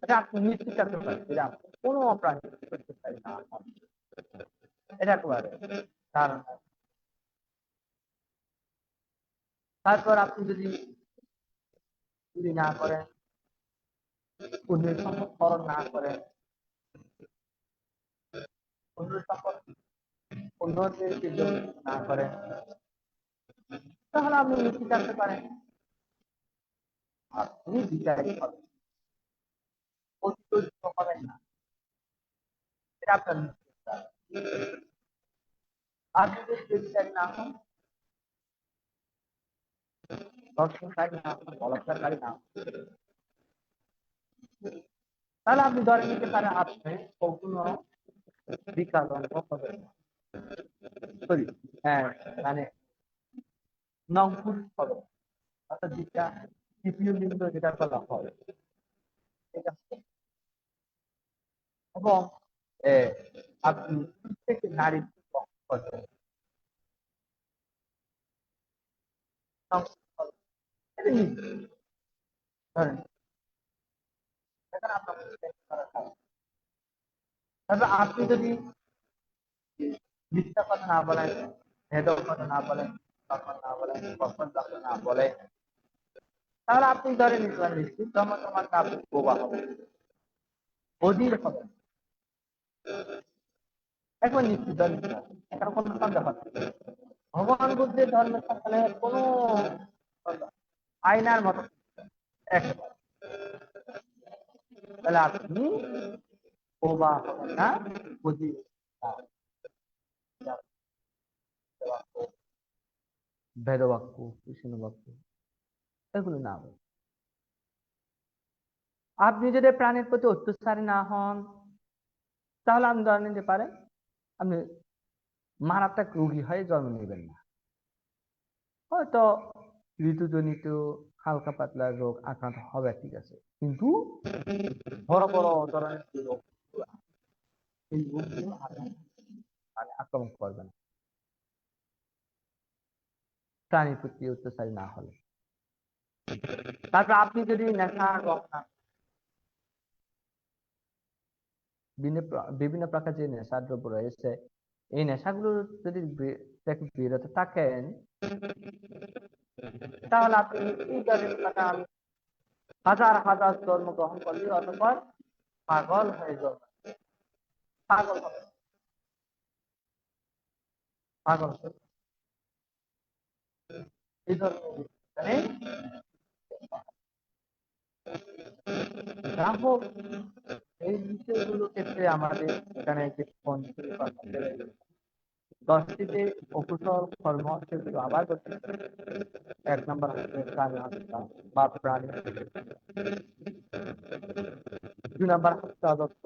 এটা আপনি নিশ্চিত থাকতে পারেন যে আপনি কোনো অপরাধ করতে পারি না। এটা করে কারণ তারপর আপনি যদি চুরি না করেন, অন্যের সম্পদ হরণ না করেন, অন্যের সম্পদ অন্যদেরকে না করেন, তাহলে আপনি নিশ্চিত থাকতে পারেন আপনি বিচারিক হবেন, অত্যুচ্চ হবেন না। এটা আপনার নিশ্চিত। আপনি যদি বিচারী না হন, দর্শনকারী না হন, বলাৎকারী না হন, তাহলে আপনি ধরে নিতে পারেন আপনি কখনো বিকলাঙ্গ হবেন না। সরি, মানে নংপুরুষ হবে, অর্থাৎ যেটা তৃতীয় লিঙ্গ যেটা বলা হয়, এটা এবং আপনি প্রত্যেক নারী করবেন। তবে আপনি যদি মিথ্যা কথা না বলেন, ভেদক কথা না বলেন, কথা না বলেন, কখন কথা না বলেন, তাহলে আপনি ধরে নিতে পারেন নিশ্চিত তোমার আপনি বোবা হবেন, অধীর হবেন। এখন নিশ্চিত ধরে নিতে পারেন, এখানে কোনো সন্দেহ নেই। ভগবান বুদ্ধের ধর্মের সাথে কোনো আয়নার মতো একেবারে। তাহলে আপনি বোবা হবেন না, অধীর ভেদবাক্য, কৃষ্ণ বাক্য এগুলো না বলেন। আপনি যদি প্রাণীর প্রতি অত্যাচারী না হন, তাহলে আপনি ধরে নিতে পারেন আপনি মারাত্মক রোগী হয়ে জন্ম নেবেন না। হয়তো ঋতুজনিত হালকা পাতলা রোগ আক্রান্ত হবে, ঠিক আছে, কিন্তু বড় বড় ধরনের রোগ এই রোগগুলো আক্রমণ করবে না প্রাণীর প্রতি অত্যাচারী না হলে। তারপর আপনি যদি নেশা বিভিন্ন প্রকার যে নেশা দ্রব্য রয়েছে, এই নেশাগুলো যদি বিরত থাকেন, তাহলে আপনি হাজার হাজার জন্ম গ্রহণ করলে অতঃপর পাগল হয়ে যাবে, পাগল হবে, পাগল হবে। এই ধরনের হোক, এই বিষয়গুলো ক্ষেত্রে আমাদের এখানে যে 10টিতে অকুশল কর্ম সেগুলো আবার করতে। 1 নম্বর হচ্ছে প্রাণী হত্যা বা প্রাণী, 2 নম্বর হচ্ছে অদত্ত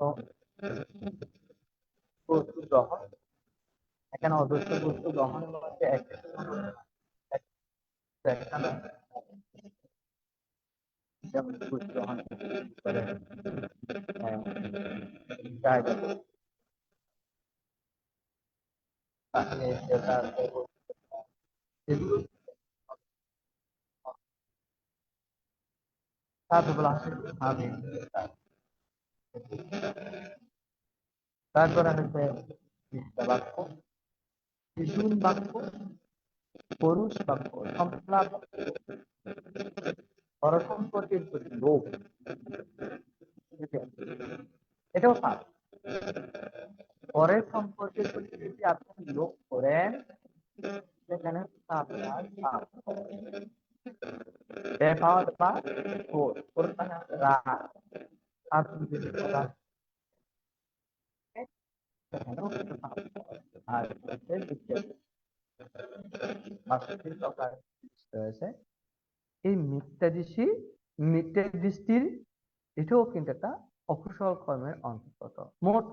বস্তু গ্রহণ। এখানে অদত্ত বস্তু গ্রহণ হচ্ছে যেমন ঘুষ গ্রহণ করে, এগুলো তারপরে হচ্ছে বাক্য, শিশুন বাক্য, পুরুষ বাক্য, সংলাপ, পরসম্পত্তির প্রতি লোভ, এটাও পাপ। পরের সম্পর্কের প্রতি যদি আপনি লোভ করেন, সেখানে আপনার পাপ। পাওয়ার বা ফোর মানে রা আর আর রয়েছে এই মিথ্যা দৃষ্টির এটাও কিন্তু একটা অকুশল কর্মের অন্তর্গত। মোট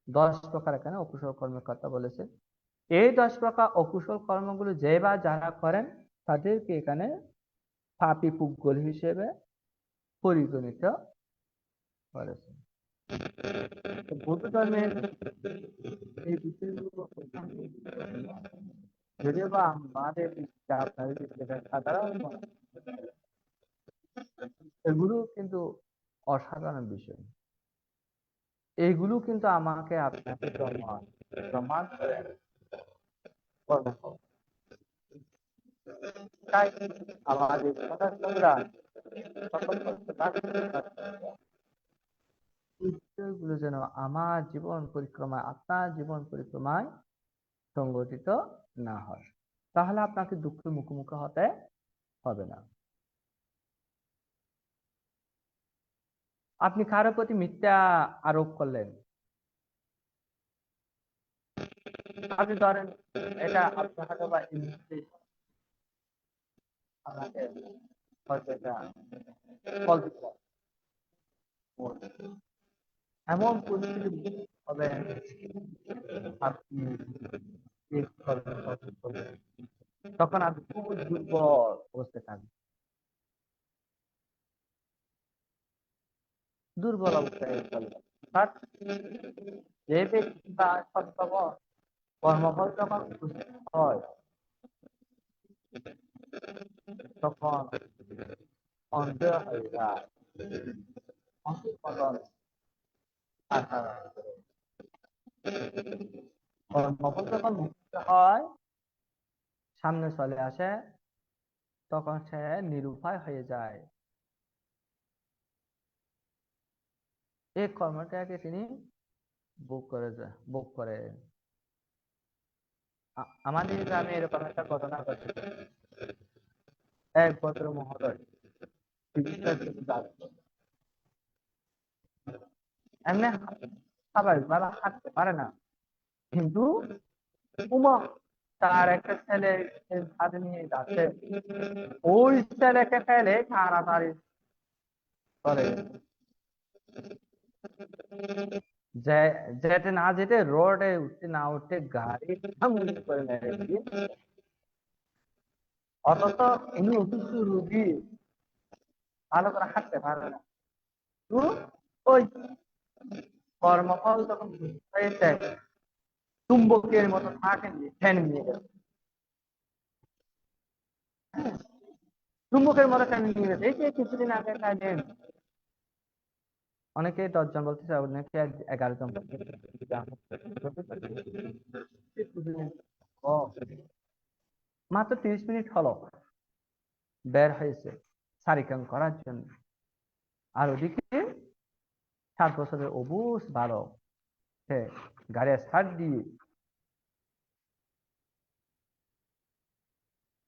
10 প্রকার এখানে অকুশল কর্মের কথা বলেছে। এই 10 প্রকার অকুশল কর্মগুলো যে বা যারা করেন তাদেরকে এখানে পাপী পুগল হিসেবে পরিগণিত করেছে। বৌদ্ধ ধর্মের এই বিষয়গুলো যদিও বা আমাদের সাধারণ এগুলো কিন্তু অসাধারণ বিষয়। এইগুলো কিন্তু আমাকে আপনাকে প্রমাণ করে তাই আমাদের গুলো যেন আমার জীবন পরিক্রমায় আপনার জীবন পরিক্রমায় সংগঠিত না হয়, তাহলে আপনাকে দুঃখের মুখোমুখি হতে হবে না। আপনি কারো প্রতি মিথ্যা আরোপ করলেন, আপনি ধরেন এটা আপনার হয়তো বা আপনাকে হয়তো এটা এমন পরিস্থিতি হবে আপনি তখন আপনি খুব দুর্বল অবস্থায় থাকবেন, দুর্বল অবস্থায় যে ব্যক্তি বা কর্মফল যখন হয় তখন অন্ধ হয়ে যায়। কর্মফল যখন মুক্ত হয় সামনে চলে আসে তখন সে নিরুপায় হয়ে যায়। এই কর্মটাকে তিনি ভোগ করে। আমাদের গ্রামে এরকম একটা ঘটনা ঘটে। এক ভদ্র মহোদয় এমনি স্বাভাবিকভাবে হাঁটতে পারে না, কিন্তু তার একটা ছেলে হাতে নিয়ে যাচ্ছে, ওই ছেলেকে ফেলে তাড়াতাড়ি করে যেতে না যেতে রোডে উঠতে না উঠতে গাড়ি করে মেরে দিয়ে, অথচ উনি অসুস্থ রোগী, ভালো করে হাঁটতে পারে না। ওই কর্মফল যখন হয়েছে চুম্বকের মতো থাকে ফ্যান নিয়ে গেছে, চুম্বকের মতো ফ্যান নিয়ে গেছে। এই যে কিছুদিন আগে কাজেন অনেকে 10 জন বলতেছে, অনেকে 11 জন মাত্র 30 মিনিট হলো বের হয়েছে সারিকাম করার জন্য, আর ওদিকে 7 বছরের অবুঝ বালক সে গাড়ি স্টার্ট দিয়ে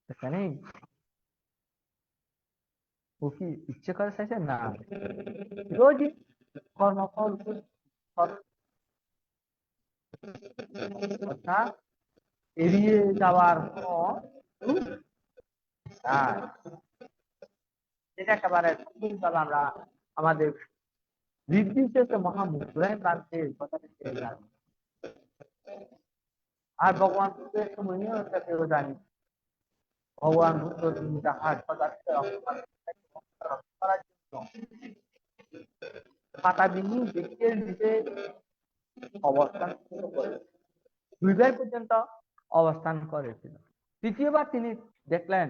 এখানে ও কি ইচ্ছে করে চাইছে না, রোজই কর্মফল এড়িয়ে যাওয়ার এটা একেবারে আমরা আমাদের নির্দিষ্ট মহামুদ্রায় প্রান্তের আর ভগবান বুদ্ধের সময় কেউ জানি ভগবান বুদ্ধ তাহার পাতাবিহীন বৃক্ষের নিচে অবস্থান করে 2 বার পর্যন্ত অবস্থান করেছিল। তৃতীয়বার তিনি দেখলেন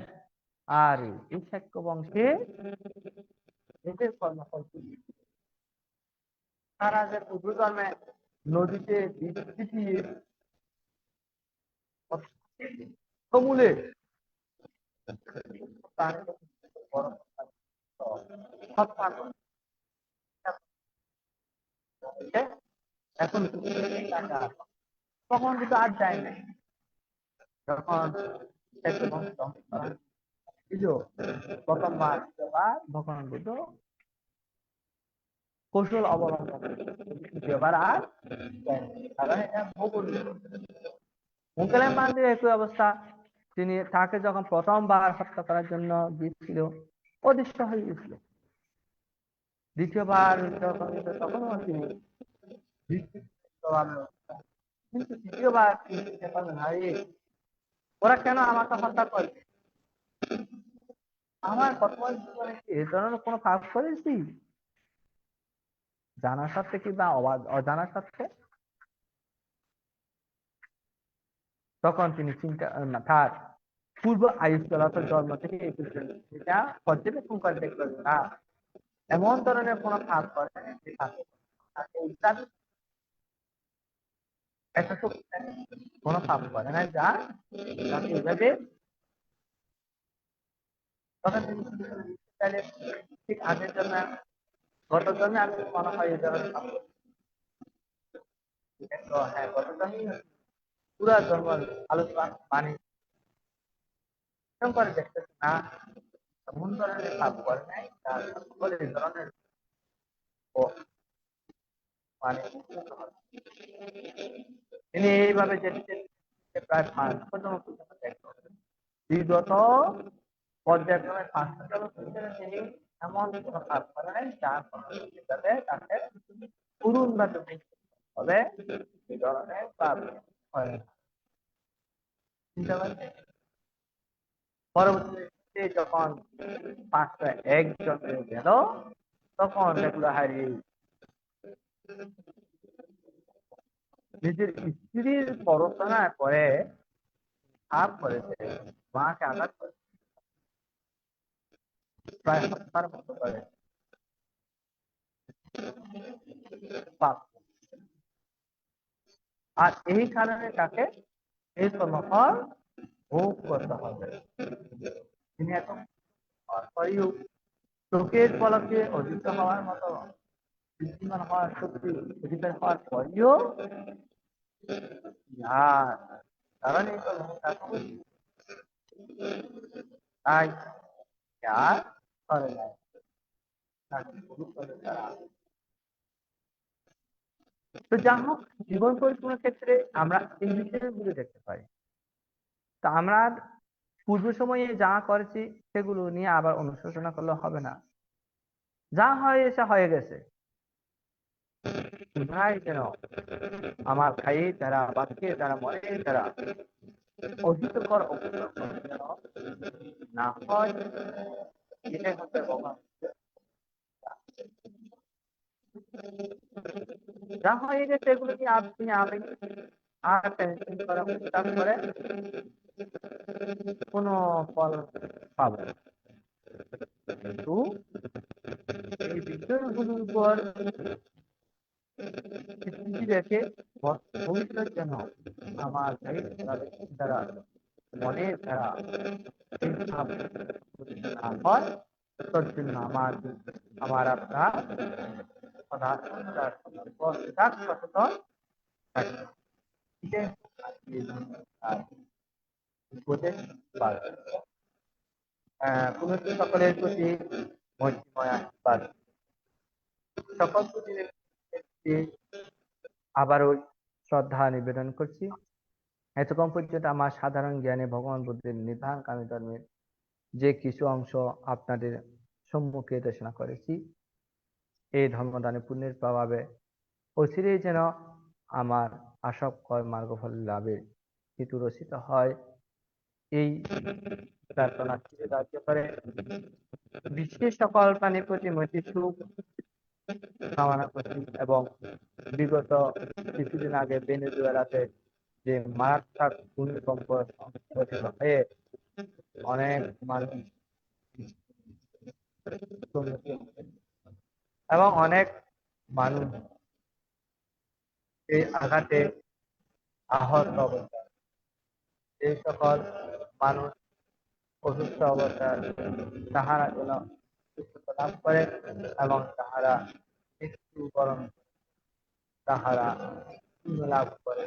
আর এই শাক্য বংশে এদের কর্মফল তারা যে পূর্বজন্মে নদীতে সমূলে এখন তখন কিন্তু আর যায় নাই, যখন দ্বিতীয় প্রথমবার দ্বিতীয়বার ভগবান বুদ্ধ কৌশল অবলম্বন দ্বিতীয়বার আর দেননি। কারণ এটা মুঘলের মন্দিরে একই অবস্থা। তিনি তাকে যখন প্রথমবার হত্যা করার জন্য দিয়েছিল অদৃশ্য হয়ে গেছিল। দ্বিতীয়বার তখনও তিনি কিন্তু তৃতীয়বার তিনি চিন্তা করলেন, আরে ওরা কেন আমাকে হত্যা করবে? আমার বর্তমান জীবনে কি এ ধরনের কোনো পাপ করেছি জানা সত্ত্বে কিংবা অজানা সত্ত্বে? তখন তিনি চিন্তা তার পূর্ব আয়ুষ্কালত জন্ম থেকে সেটা পর্যবেক্ষণ করে দেখলেন না এমন ধরনের কোনো পাপ করে তাকে উদ্ধার কোনো পাপ করে না যা তাকে এইভাবে তখন তিনি তাহলে ঠিক আগের জন্য গত জন্মে আমি মনে হয় এই ধরনের পাপ করেছি। হ্যাঁ গত জন্মে পুরা জন্ম আলোচনা মানে করে দেখতেছে না এমন ধরনের পাপ করে নাই তার ফলে এই ধরনের মানে তিনি এইভাবে যেতে প্রায় 500 জন পর্যন্ত দেখলেন। বিগত পর্যায়ক্রমে 500 জন তিনি এমন কোন কাজ করে নাই যার ফলে তাকে পূরণ বা হবে এই ধরনের পাপ হয় না। পরবর্তীতে যখন 501 জন গেল তখন দেখলো হারি নিজের স্ত্রীর পরচনা করে আঘাত করেছে, মাকে আঘাত করে প্রায় হত্যার মতো করে পাপ। আর এই কারণে তাকে এই কর্মফল ভোগ করতে হবে। তিনি এখন চোখের পলকে অধিক হওয়ার মতো বুদ্ধিমান হওয়ার শক্তি অধিকার হওয়ার পরেও কারণ এই তাই আর করে নাই। তো যা হোক জীবন পরিচালনার ক্ষেত্রে আমরা এই বিষয়গুলো দেখতে পাই। তা আমরা পূর্ব সময়ে যা করেছি সেগুলো নিয়ে আবার অনুশোচনা করলে হবে না। যা হয়েছে হয়ে গেছে। ভাই যেন আমার খাই তারা বাক্যে তারা মনে তারা অহিতকর যেন না হয় এটাই হচ্ছে ভগবান। যা হয়ে গেছে এগুলো কি আপনি আমি আর টেনশন করা করে কোনো ফল পাবে না। কিন্তু এই বিষয়গুলোর উপর রেখে ভবিষ্যৎ যেন আমার দ্বারা মনের দ্বারা হয় তোর জন্য আমার আপনার সচেতন সকলের প্রতি মহিময় আশীর্বাদ। সকল আবারও শ্রদ্ধা নিবেদন করছি। এতক্ষণ পর্যন্ত আমার সাধারণ জ্ঞানে ভগবান বুদ্ধের নির্বাণকামী ধর্মের যে কিছু অংশ আপনাদের সম্মুখে দেশনা করেছি, এই ধর্মদানে পুণ্যের প্রভাবে অচিরেই যেন আমার আসক্কর মার্গফল লাভের হেতু রচিত হয়, এই প্রার্থনা রাজ্য করে বিশ্বের সকল প্রাণীর প্রতি মৈত্রী সুখ কামনা করছি। এবং বিগত কিছুদিন আগে ভেনেজুয়েলাতে যে মারাত্মক ভূমিকম্প সংঘটিত হয়ে অনেক মানুষ এবং অনেক মানুষ এই আঘাতে আহত অবস্থা, এই সকল মানুষ অসুস্থ অবস্থায় তাহারা যেন সুস্থতা লাভ করে এবং তাহারা মৃত্যুবরণ তাহারা লাভ করে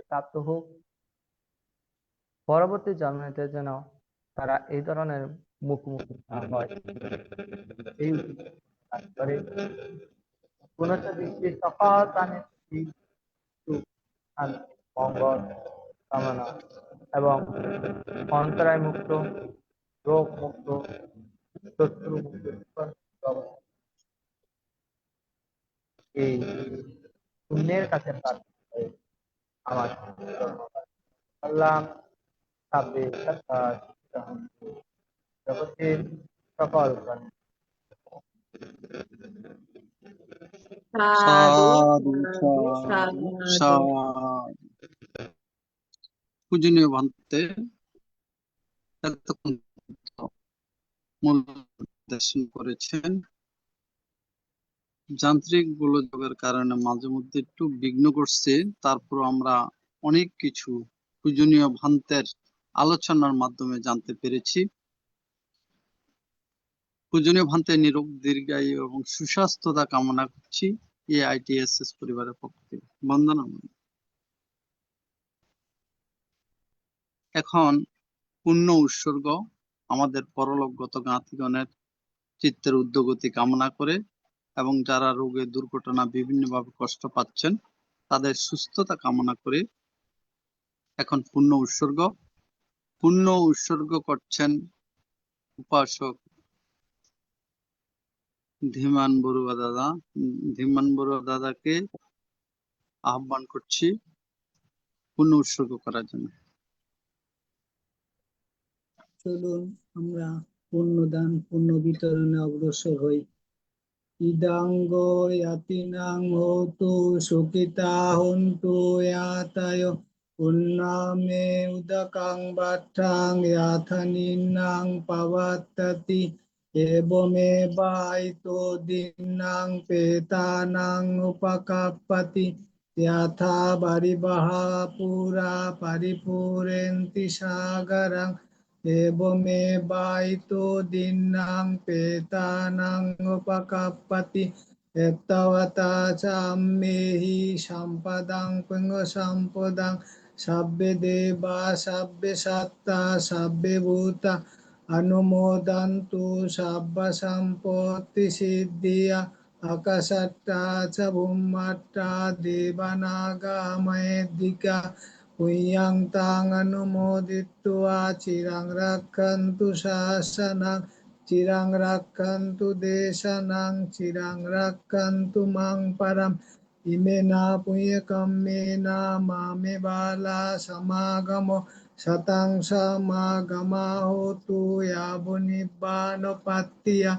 প্রাপ্ত হোক। পরবর্তী জন্মতে যেন তারা এই ধরনের মুখোমুখি না হয় এই কাজ করে পুনশ্চ দৃষ্টি সকল প্রাণীর প্রতি সুখ, শান্তি, মঙ্গল কামনা এবং অন্তরায় মুক্ত, রোগ মুক্ত, শত্রু মুক্ত এই পুণ্যের কাছে প্রার্থনা করে আমার আল্লাহ সাব্বে সত্তা জগতের সকল প্রাণী সাধু সাধু সাধু সাধু সাধু। সাধু। পূজনীয় ভান্তে এতক্ষণ মূল দর্শন করেছেন। যান্ত্রিক গোলযোগের কারণে মাঝে মধ্যে একটু বিঘ্ন করছে, তারপর আমরা অনেক কিছু পূজনীয় ভান্তের আলোচনার মাধ্যমে জানতে পেরেছি। পূজনীয় ভান্তের নিরোগ দীর্ঘায়ু এবং সুস্বাস্থ্যতা কামনা করছি AITSS পরিবারের পক্ষ থেকে। বন্দনা। এখন পুণ্য উৎসর্গ আমাদের পরলোকগত জ্ঞাতিগণের চিত্তের উদ্যোগতি কামনা করে এবং যারা রোগে দুর্ঘটনা বিভিন্নভাবে কষ্ট পাচ্ছেন তাদের সুস্থতা কামনা করে এখন পুণ্য উৎসর্গ করছেন উপাসক ধীমান বড়ুয়া দাদা। ধীমান বড়ুয়া দাদাকে আহ্বান করছি পুণ্য উৎসর্গ করার জন্য। চলুন আমরা পুণ্যদান পুণ্য বিতরণে অগ্রসর হই। ইদাঙ্গ ইয়াতিনাং হোতু সুখিতা হন্তু ইয়াতায় পুণ্যামে উদকাং বাট্টাং ইয়াথানিন্নাং পাবাত্ততি এবমেবাইতো দিন্নাং পেতানাং উপকাপ্পতি ইয়াথা বারিবাহা পুরা পরিপূরেন্তি সাগরং এবমেবাইতো দিন্নাং পেতানাং উপকাপ্পতি এত্তাবতা চাম্মেহি সম্পদাং পুঙ্গ সম্পদাং সাব্বে দেবা সাব্বে সত্তা সাব্বে ভূতা অনুমোদন্তু সাব্বা সম্পত্তি সিদ্ধিয়া আকাশাট্টা চ ভূমাট্টা দেবানাগা মহেদ্দিকা পুয়্যাং তাং অনুমোদিত্বা চিরাং রাক্ষন্তু শাসনাং চিরাং রাক্ষন্তু দেশানাং চিরাং রাক্ষন্তু মাং পরম ইমেনা পুণ্যকম্মেনা মামে বালা সমাগমো শতাং সমাগমা হোতু ইয়াবো নিব্বানোপাত্তিয়া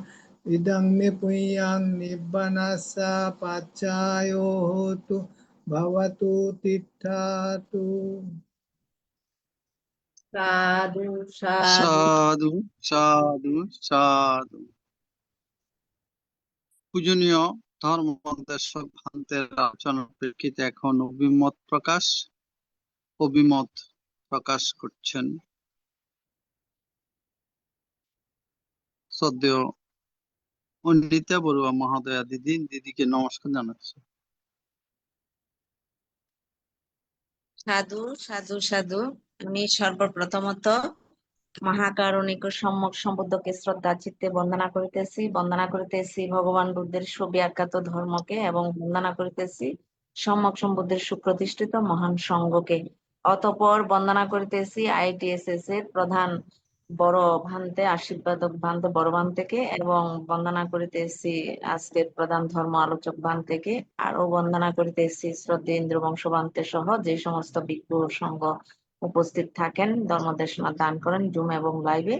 ইদং মে পুণ্যাং নিব্বানাস্য পাচ্যায়ো হোতু ভবতু তিষ্ঠাতু। সাধু সাধু সাধু সাধু সাধু। পূজনীয় ধর্মোপদেশক ভান্তের আলোচনার প্রেক্ষিতে এখন অভিমত প্রকাশ করছেন শ্রদ্ধেয় অনিতা বড়ুয়া মহোদয়া দিদিকে নমস্কার জানাচ্ছি। সাধু সাধু সাধু। আমি সর্বপ্রথমত মহাকারুণিক ও সম্যক সম্বুদ্ধকে শ্রদ্ধা চিত্তে বন্দনা করিতেছি ভগবান বুদ্ধের সুব্যাখ্যাত ধর্মকে এবং বন্দনা করিতেছি সম্যক সম্বুদ্ধের সুপ্রতিষ্ঠিত মহান সংঘকে। অতঃপর বন্দনা করিতেছি ITSS এর প্রধান বড় ভান্তে আশীর্বাদক ভান্তে বড় ভান্তেকে এবং বন্দনা করিতেছি আজকের প্রধান ধর্ম আলোচক ভান্তেকে। আরো বন্দনা করিতেছি শ্রদ্ধেয় ইন্দ্রবংশ ভান্তে সহ যে সমস্ত ভিক্ষু সংঘ উপস্থিত থাকেন, ধর্মদেশনা দান করেন জুম এবং লাইভে,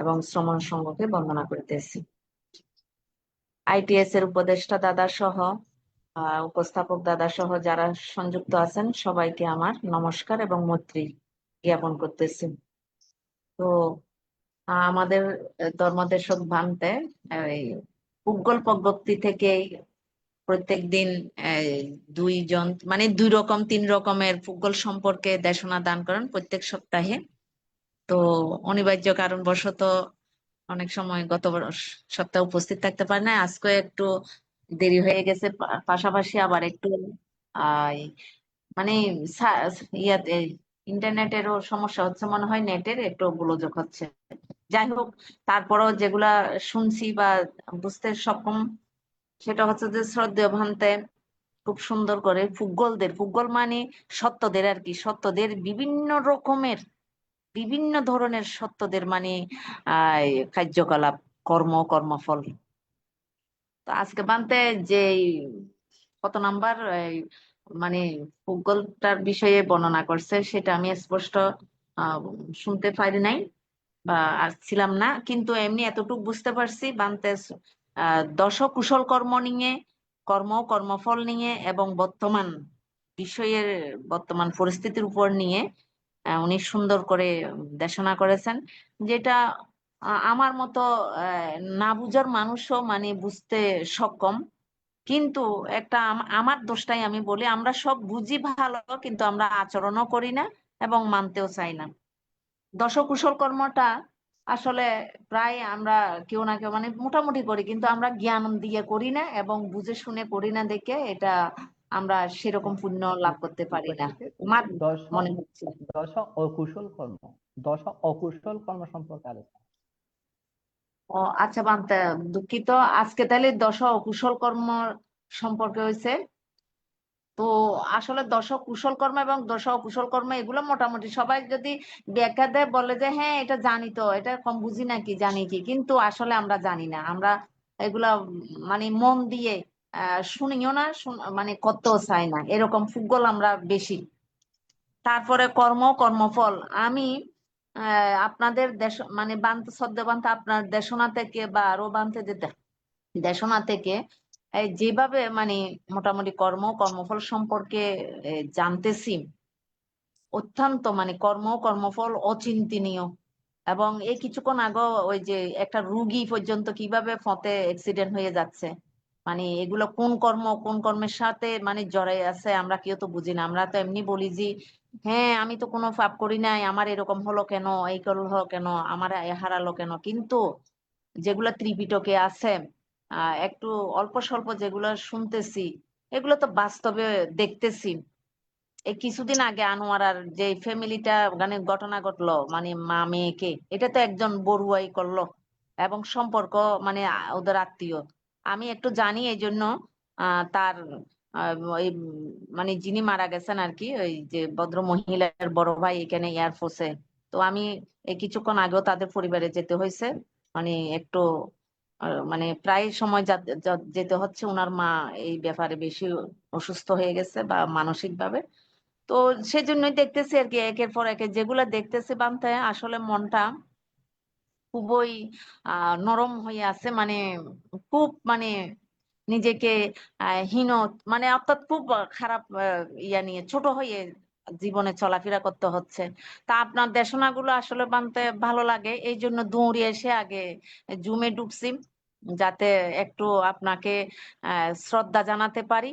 এবং শ্রমণ সংঘকে বন্দনা করিতেছি। ITS এর উপদেষ্টা দাদা সহ উপস্থাপক দাদা সহ যারা সংযুক্ত আছেন সবাইকে আমার নমস্কার এবং মৈত্রী জ্ঞাপন করতেছি। তো আমাদের ধর্মদেশক ভান্তে এই পুগ্গল পদ্ধতি থেকে প্রত্যেক দিন দুইজন মানে 2 রকম 3 রকমের পুগ্গল সম্পর্কে দেশনা দান করেন প্রত্যেক সপ্তাহে। তো অনিবার্য কারণবশত অনেক সময় গত সপ্তাহে উপস্থিত থাকতে পারে না, আজকে একটু দেরি হয়ে গেছে। পাশাপাশি আবার একটু মানে ইয়াতে ইন্টারনেটেরও সমস্যা হচ্ছে মনে হয়, নেটের একটু গোলযোগ হচ্ছে। যাই হোক, তারপরও যেগুলা শুনছি বা বুঝতে সক্ষম, সেটা হচ্ছে যে শ্রদ্ধেয় ভান্তে খুব সুন্দর করে ফুটবল মানে সত্যদের আর কি, সত্যদের বিভিন্ন ধরনের সত্যদের মানে কার্যকলাপ, কর্মফল। তো আজকে বানতে যে কত নাম্বার মানে ভূগোলটার বিষয়ে বর্ণনা করছে সেটা আমি স্পষ্ট আহ, শুনতে পারি নাই বা ছিলাম না, কিন্তু এমনি এতটুকু বুঝতে পারছি বানতে দশ কুশল কর্ম নিয়ে, কর্মফল নিয়ে এবং বিষয়ের বর্তমান পরিস্থিতির উপর নিয়ে উনি সুন্দর করে দেশনা করেছেন, যেটা আমার মতো না বুঝার মানুষও মানে বুঝতে সক্ষম। কিন্তু একটা আমার দোষটাই আমি বলি, আমরা সব বুঝি ভালো কিন্তু আমরা আচরণও করি না এবং মানতেও চাই না। দশকুশল কর্মটা আসলে প্রায় আমরা কেউ না কেউ মানে মোটামুটি করি, কিন্তু আমরা জ্ঞান দিয়ে করি না এবং বুঝে শুনে করি না, দেখে এটা আমরা সেরকম পুণ্য লাভ করতে পারি না উপস্থিতি আমার দশ মনে হচ্ছে। দশ অকুশল কর্ম, দশ অকুশল কর্ম সম্পর্কে আলোচনা। ও আচ্ছা বান্তা, দুঃখিত। আজকে তাহলে দশ অকুশল কর্ম সম্পর্কে হয়েছে। তো আসলে দশ কুশল কর্ম এবং দশ অকুশল কর্ম এগুলো মোটামুটি সবাই যদি ব্যাখ্যা দেয় বলে যে হ্যাঁ এটা জানি, তো এটা কম বুঝি নাকি, জানি কি, কিন্তু আসলে আমরা জানি না। আমরা এগুলা মানে মন দিয়ে শুনিও না, মানে করতেও চাই না, এরকম ফুটবল আমরা বেশি। তারপরে কর্মফল আমি আপনাদের দেশ মানে সদ্যবান্ত আপনার দেশনা থেকে বা আরো বানতে যেতে দেশনা থেকে যেভাবে মানে মোটামুটি কর্মফল সম্পর্কে জানতেছি, অত্যন্ত মানে কর্মফল অচিন্তনীয়। এবং এই কিছুক্ষণ আগে ওই যে একটা রুগী পর্যন্ত কিভাবে ফতে অ্যাক্সিডেন্ট হয়ে যাচ্ছে, মানে এগুলো কোন কর্মের সাথে মানে জড়াই আছে আমরা কেউ তো বুঝি না। আমরা তো এমনি বলি যে হ্যাঁ আমি তো কোনো পাপ করি নাই, আমার এরকম হলো কেন, এই হলো কেন, আমার এ হারালো কেন। কিন্তু যেগুলা ত্রিপিটকে আছে একটু অল্প স্বল্প যেগুলো শুনতেছি, এগুলো তো বাস্তবে দেখতেছি। এই কিছুদিন আগে আনোয়ারার যে ফ্যামিলিটা মানে ঘটনা ঘটলো, মানে মা মেয়েকে, এটা তো একজন বড়ুয়াই করলো এবং সম্পর্ক মানে ওদের আত্মীয়। আমি একটু জানি এই জন্য তার ওই মানে যিনি মারা গেছেন আর কি, ওই যে ভদ্র মহিলার বড় ভাই এখানে এয়ারফোর্সে। তো আমি এই কিছুক্ষণ আগেও তাদের পরিবারে যেতে হয়েছে, মানে একটু মানে প্রায় সময় যেতে হচ্ছে। ওনার মা এই ব্যাপারে বেশি অসুস্থ হয়ে গেছে বা মানসিক ভাবে। তো সেজন্যই দেখতেছি আর কি, একের পর এক যেগুলা দেখতেছি বানতে আসলে মনটা খুবই নরম হয়ে আছে, মানে খুব মানে নিজেকে হীন মানে অর্থাৎ খুব খারাপ ইয়া নিয়ে ছোট হয়ে জীবনে চলাফেরা করতে হচ্ছে। তা আপনার দেশনাগুলো আসলে বানতে ভালো লাগে, এই জন্য দৌড়ে এসে আগে জুমে ঢুকছি, যাতে একটু আপনাকে শ্রদ্ধা জানাতে পারি।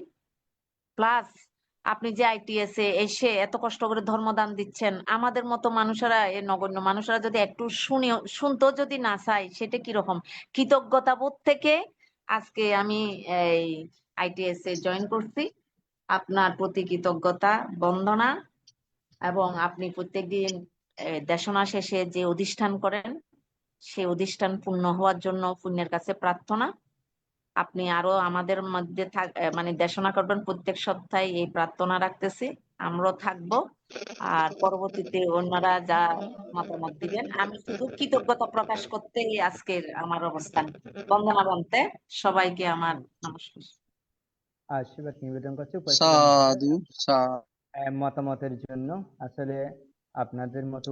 প্লাস আপনি যে আইটিএস এ এসে এত কষ্ট করে ধর্মদান দিচ্ছেন, আমাদের মতো মানুষেরা, এই নগণ্য মানুষেরা যদি একটু শুনতো, যদি না চাই, সেটা কিরকম কৃতজ্ঞতা বোধ থেকে আজকে আমি এই আইটিএস এ জয়েন করছি। আপনার প্রতি কৃতজ্ঞতা, বন্দনা। এবং আপনি প্রত্যেকদিন দেশনা শেষে যে অধিষ্ঠান করেন, সেই অধিষ্ঠান পূর্ণ হওয়ার জন্য পুণ্যের কাছে প্রার্থনা। আপনি আরো আমাদের মধ্যে মানে দেশনা করবেন প্রত্যেক সপ্তাহে, এই প্রার্থনা রাখতেছি। আমরাও থাকবো। আর পরবর্তীতে অন্যরা যা মতামত দিবেন, আমি শুধু কৃতজ্ঞতা প্রকাশ করতেই আজকের আমার অবস্থান। বন্দনা বলতে সবাইকে আমার নমস্কার। আশীর্বাদ নিবেদন করছি উপস্থিত সাধু সাধু। মতামতের জন্য। আসলে আপনাদের মতো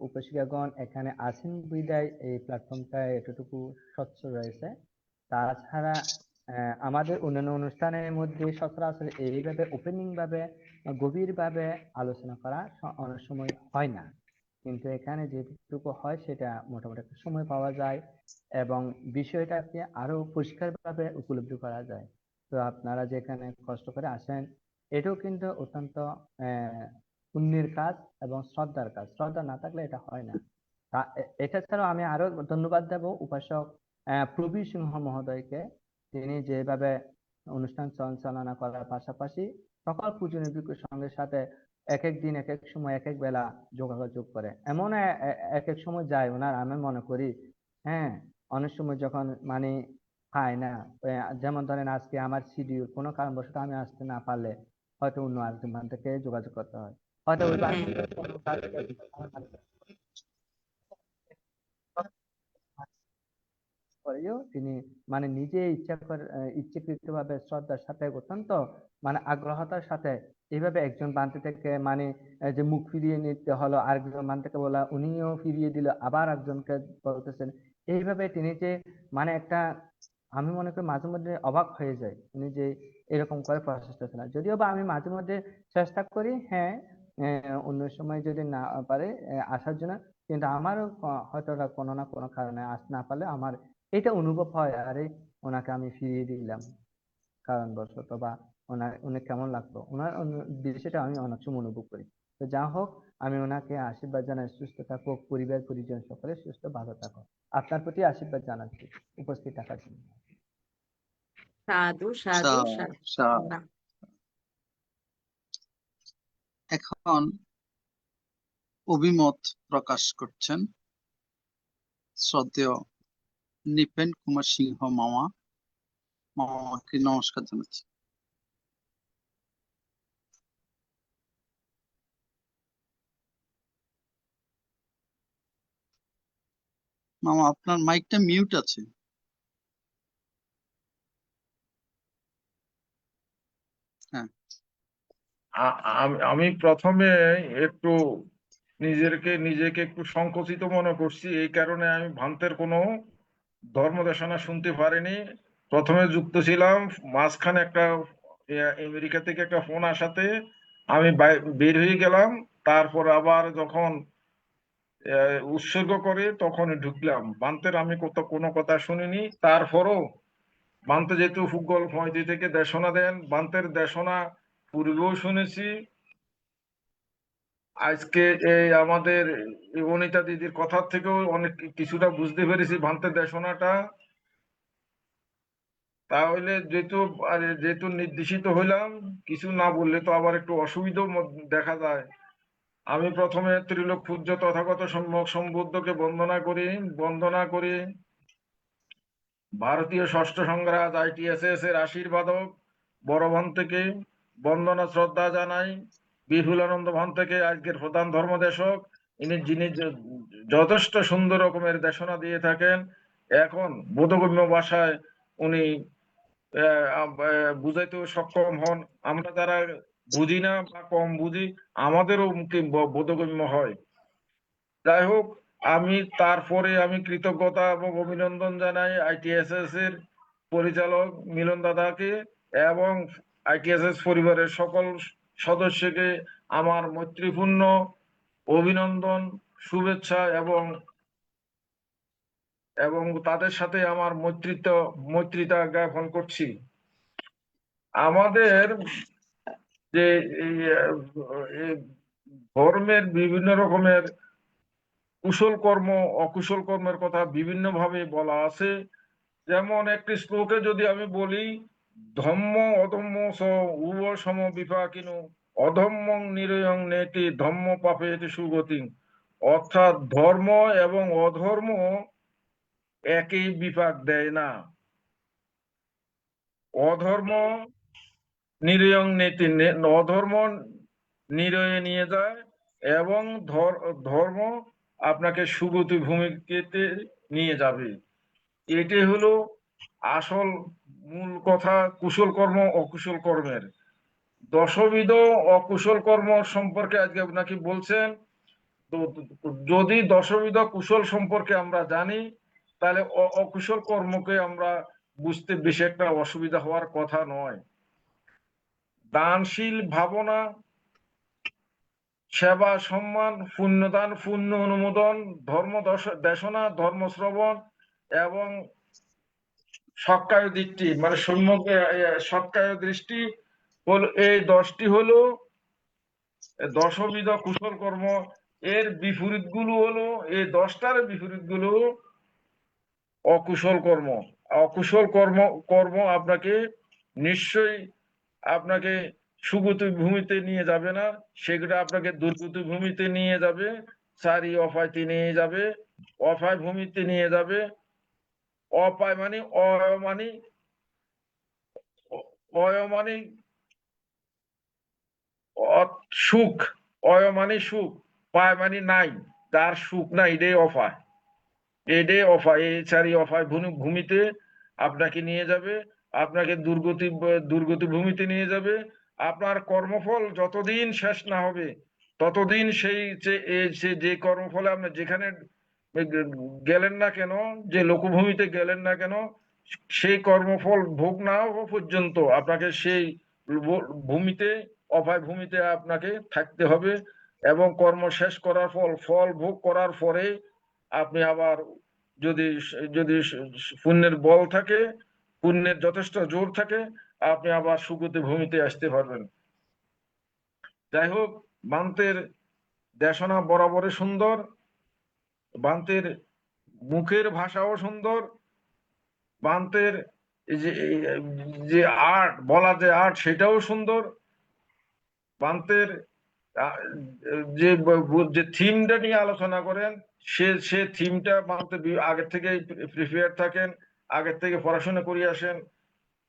উপাসিকাগণ এখানে আছেন বিদায় এই প্ল্যাটফর্মটা এতটুকু স্বচ্ছ রয়েছে। তাছাড়া আমাদের অন্যান্য অনুষ্ঠানের মধ্যে সচরাচর এইভাবে ওপেনিং ভাবে গভীর ভাবে আলোচনা করা অনেক সময় হয় না, কিন্তু এখানে যেটুকু হয় সেটা মোটামুটি একটা সময় পাওয়া যায় এবং বিষয়টাকে আরো পরিষ্কারভাবে উপলব্ধি করা যায়। তো আপনারা যেখানে কষ্ট করে আসেন, এটাও কিন্তু অত্যন্ত পুণ্যের কাজ এবং শ্রদ্ধার কাজ। শ্রদ্ধা না থাকলে এটা হয় না। এটা ছাড়াও আমি আরো ধন্যবাদ দেব উপাসক প্রবীর সিংহ মহোদয়কে। তিনি যেভাবে অনুষ্ঠান সঞ্চালনা করার পাশাপাশি সকল পূজনীয় ভিক্ষুর সঙ্গে সাথে এক এক দিন এক এক সময় এক এক বেলা যোগাযোগ করে, এমন এক এক সময় যায় ওনার, আমি মনে করি হ্যাঁ অনেক সময় যখন মানে পায় না, যেমন ধরেন আজকে আমার শিডিউল কোনো কারণবশত আমি আসতে না পারলে হয়তো অন্য আরেকজন বান থেকে যোগাযোগ করতে হয়, হয়তো ওই বান থেকে কোনো কাজে করেও তিনি মানে নিজে ইচ্ছাকৃতভাবে শ্রদ্ধার সাথে অত্যন্ত মানে আগ্রহতার সাথে এইভাবে একজন বান্তি থেকে মানে যে মুখ ফিরিয়ে নিতে হলো, আরেকজন বান্তিকে বলা উনিও ফিরিয়ে দিল, আবার একজনকে বলতেছেন, এইভাবে তিনি যে মানে একটা, আমি মনে করি মাঝে মধ্যে অবাক হয়ে যায় উনি যে এরকম করে প্রচেষ্টা চালান। যদিও বা আমি মাঝে মধ্যে চেষ্টা করি হ্যাঁ অন্য সময় যদি না পারে আসার জন্য, কিন্তু আমারও হয়তো কোনো না কোনো কারণে আসতে না পারলে আমার এটা অনুভব হয়, আরে ওনাকে আমি ফিরিয়ে দিলাম কারণবশত, বা উনি কেমন লাগতো ওনার বিষয়টা আমি অনেক সময় অনুভব করি। তো যা হোক, আমি ওনাকে আশীর্বাদ জানাই সুস্থ থাকুক, পরিবার পরিজন সকলে সুস্থ ভালো থাকুক। আপনার প্রতি আশীর্বাদ জানাচ্ছি উপস্থিত থাকার জন্য। সাধু সাধু সা- সাধু। সা- না, এখন অভিমত প্রকাশ করছেন শ্রদ্ধেয় নৃপেন কুমার সিংহ মামা। মামাকে নমস্কার জানাচ্ছি। মামা আপনার মাইকটা মিউট আছে। হ্যাঁ, আমি প্রথমে একটু নিজেকে একটু সংকুচিত মনে করছি, এই কারণে আমি ভান্তের কোনো ধর্মদেশনা শুনতে পারিনি। প্রথমে যুক্ত ছিলাম, মাঝখানে একটা আমেরিকা থেকে একটা ফোন আসাতে আমি বের হয়ে গেলাম, তারপর আবার যখন উৎসর্গ করে তখন ঢুকলাম। ভান্তের আমি কোনো কথা শুনিনি, তারপরও বান্তে যেহেতু ফুটবল ফয়তি থেকে দেশনা দেন, বান্তের দেশনা পূর্বেও শুনেছি। আজকে এই আমাদের অনিতা দিদির কথার থেকেও অনেক কিছুটা বুঝতে পেরেছি ভান্তের দেশনাটা। তাহলে যেহেতু নির্দেশিত হইলাম, কিছু না বললে তো আবার একটু অসুবিধাও দেখা যায়। আমি প্রথমে ত্রিলোক পূজ্য তথাগত সম্যক সম্বুদ্ধকে বন্দনা করি ভারতীয় ষষ্ঠ সংঘরাজ ITSS এর আশীর্বাদক বড় ভান থেকে বন্দনা শ্রদ্ধা জানাই। বিপুলানন্দ ভান থেকে আজকের প্রধান ধর্মদেশক, যিনি যথেষ্ট সুন্দর রকমের দেশনা দিয়ে থাকেন। এখন বোধগম্য ভাষায় উনি বুঝাইতে সক্ষম হন। আমরা যারা বুঝি না বা কম বুঝি, আমাদেরও মুখে বোধগম্য হয়। যাই হোক, তারপরে আমি কৃতজ্ঞতা এবং অভিনন্দন জানাই ITSS এর পরিচালক মিলন দাদাকে এবং ITSS পরিবারের সকল সদস্যকে আমার মৈত্রীপূর্ণ অভিনন্দন, শুভেচ্ছা এবং তাদের সাথে আমার মৈত্রীতা জ্ঞাপন করছি। আমাদের যে এই ধর্মের বিভিন্ন রকমের কুশল কর্ম অকুশল কর্মের কথা বিভিন্ন ভাবে বলা আছে। যেমন একটি শ্লোকে যদি আমি বলি, ধম্ম অধম্ম স উভয় সম বিপাকিনো অধম্মং নিরয়ং নেতি ধম্ম পাপে সুগতি। অর্থাৎ ধর্ম এবং অধর্ম একই বিপাক দেয় না। অধর্ম নিরয়ং নেতি, অধর্ম নিরয়ে নিয়ে যায় এবং ধর্ম আপনাকে সুগতি ভূমিতে নিয়ে যাবে। এটাই হলো আসল মূল কথা কুশল কর্ম অকুশল কর্মের। দশবিধ অকুশল কর্ম সম্পর্কে আজকে আপনাকে বলছেন। তো যদি দশবিধ কুশল সম্পর্কে আমরা জানি, তাহলে অকুশল কর্মকে আমরা বুঝতে বেশি একটা অসুবিধা হওয়ার কথা নয়। দানশীল ভাবনা, সেবা সম্মান, পুণ্যদান পুণ্য অনুমোদন, ধর্ম দেশনা, ধর্ম শ্রবণ এবং সৎকায় দৃষ্টি মানে সৎকায় দৃষ্টি হলো, এই 10টি হলো দশবিধ কুশল কর্ম। এর বিপরীত গুলো হলো, এই 10টার বিপরীত গুলো অকুশল কর্ম। অকুশল কর্ম আপনাকে নিশ্চয়ই সুগতি ভূমিতে নিয়ে যাবে না, সেগুলো আপনাকে দুর্গতি ভূমিতে নিয়ে যাবে, চারি অপায়তে নিয়ে যাবে, অপায় ভূমিতে নিয়ে যাবে। অপায় মানে অয় মানে সুখ, অয় মানে সুখ, পায় মানে নাই, তার সুখ নাই, এটাই অপায়। এই চারি অপায় ভূমিতে আপনাকে নিয়ে যাবে, আপনাকে দুর্গতি ভূমিতে নিয়ে যাবে। আপনার কর্মফল যতদিন শেষ না হবে ততদিন যে কর্মফলে আপনি যেখানে গেলেন না কেন, যে লোকভূমিতে গেলেন না কেন, সেই কর্মফল ভোগ না হওয়া পর্যন্ত আপনাকে সেই ভূমিতে, অপায় ভূমিতে আপনাকে থাকতে হবে। এবং কর্ম শেষ করার ফল ভোগ করার পরে আপনি আবার যদি যদি পুণ্যের বল থাকে, পুণ্যের যথেষ্ট জোর থাকে, আপনি আবার সুগতি ভূমিতে আসতে পারবেন। যাই হোক, বান্তের দেশনা বরাবরই সুন্দর, বান্তের মুখের ভাষাও সুন্দর, বান্তের যে আর্ট, বলা যে আর্ট, সেটাও সুন্দর। বান্তের যে থিমটা নিয়ে আলোচনা করেন, সে থিমটা বান্তে আগের থেকে প্রিপেয়ার থাকেন, আগের থেকে পড়াশোনা করে আসেন।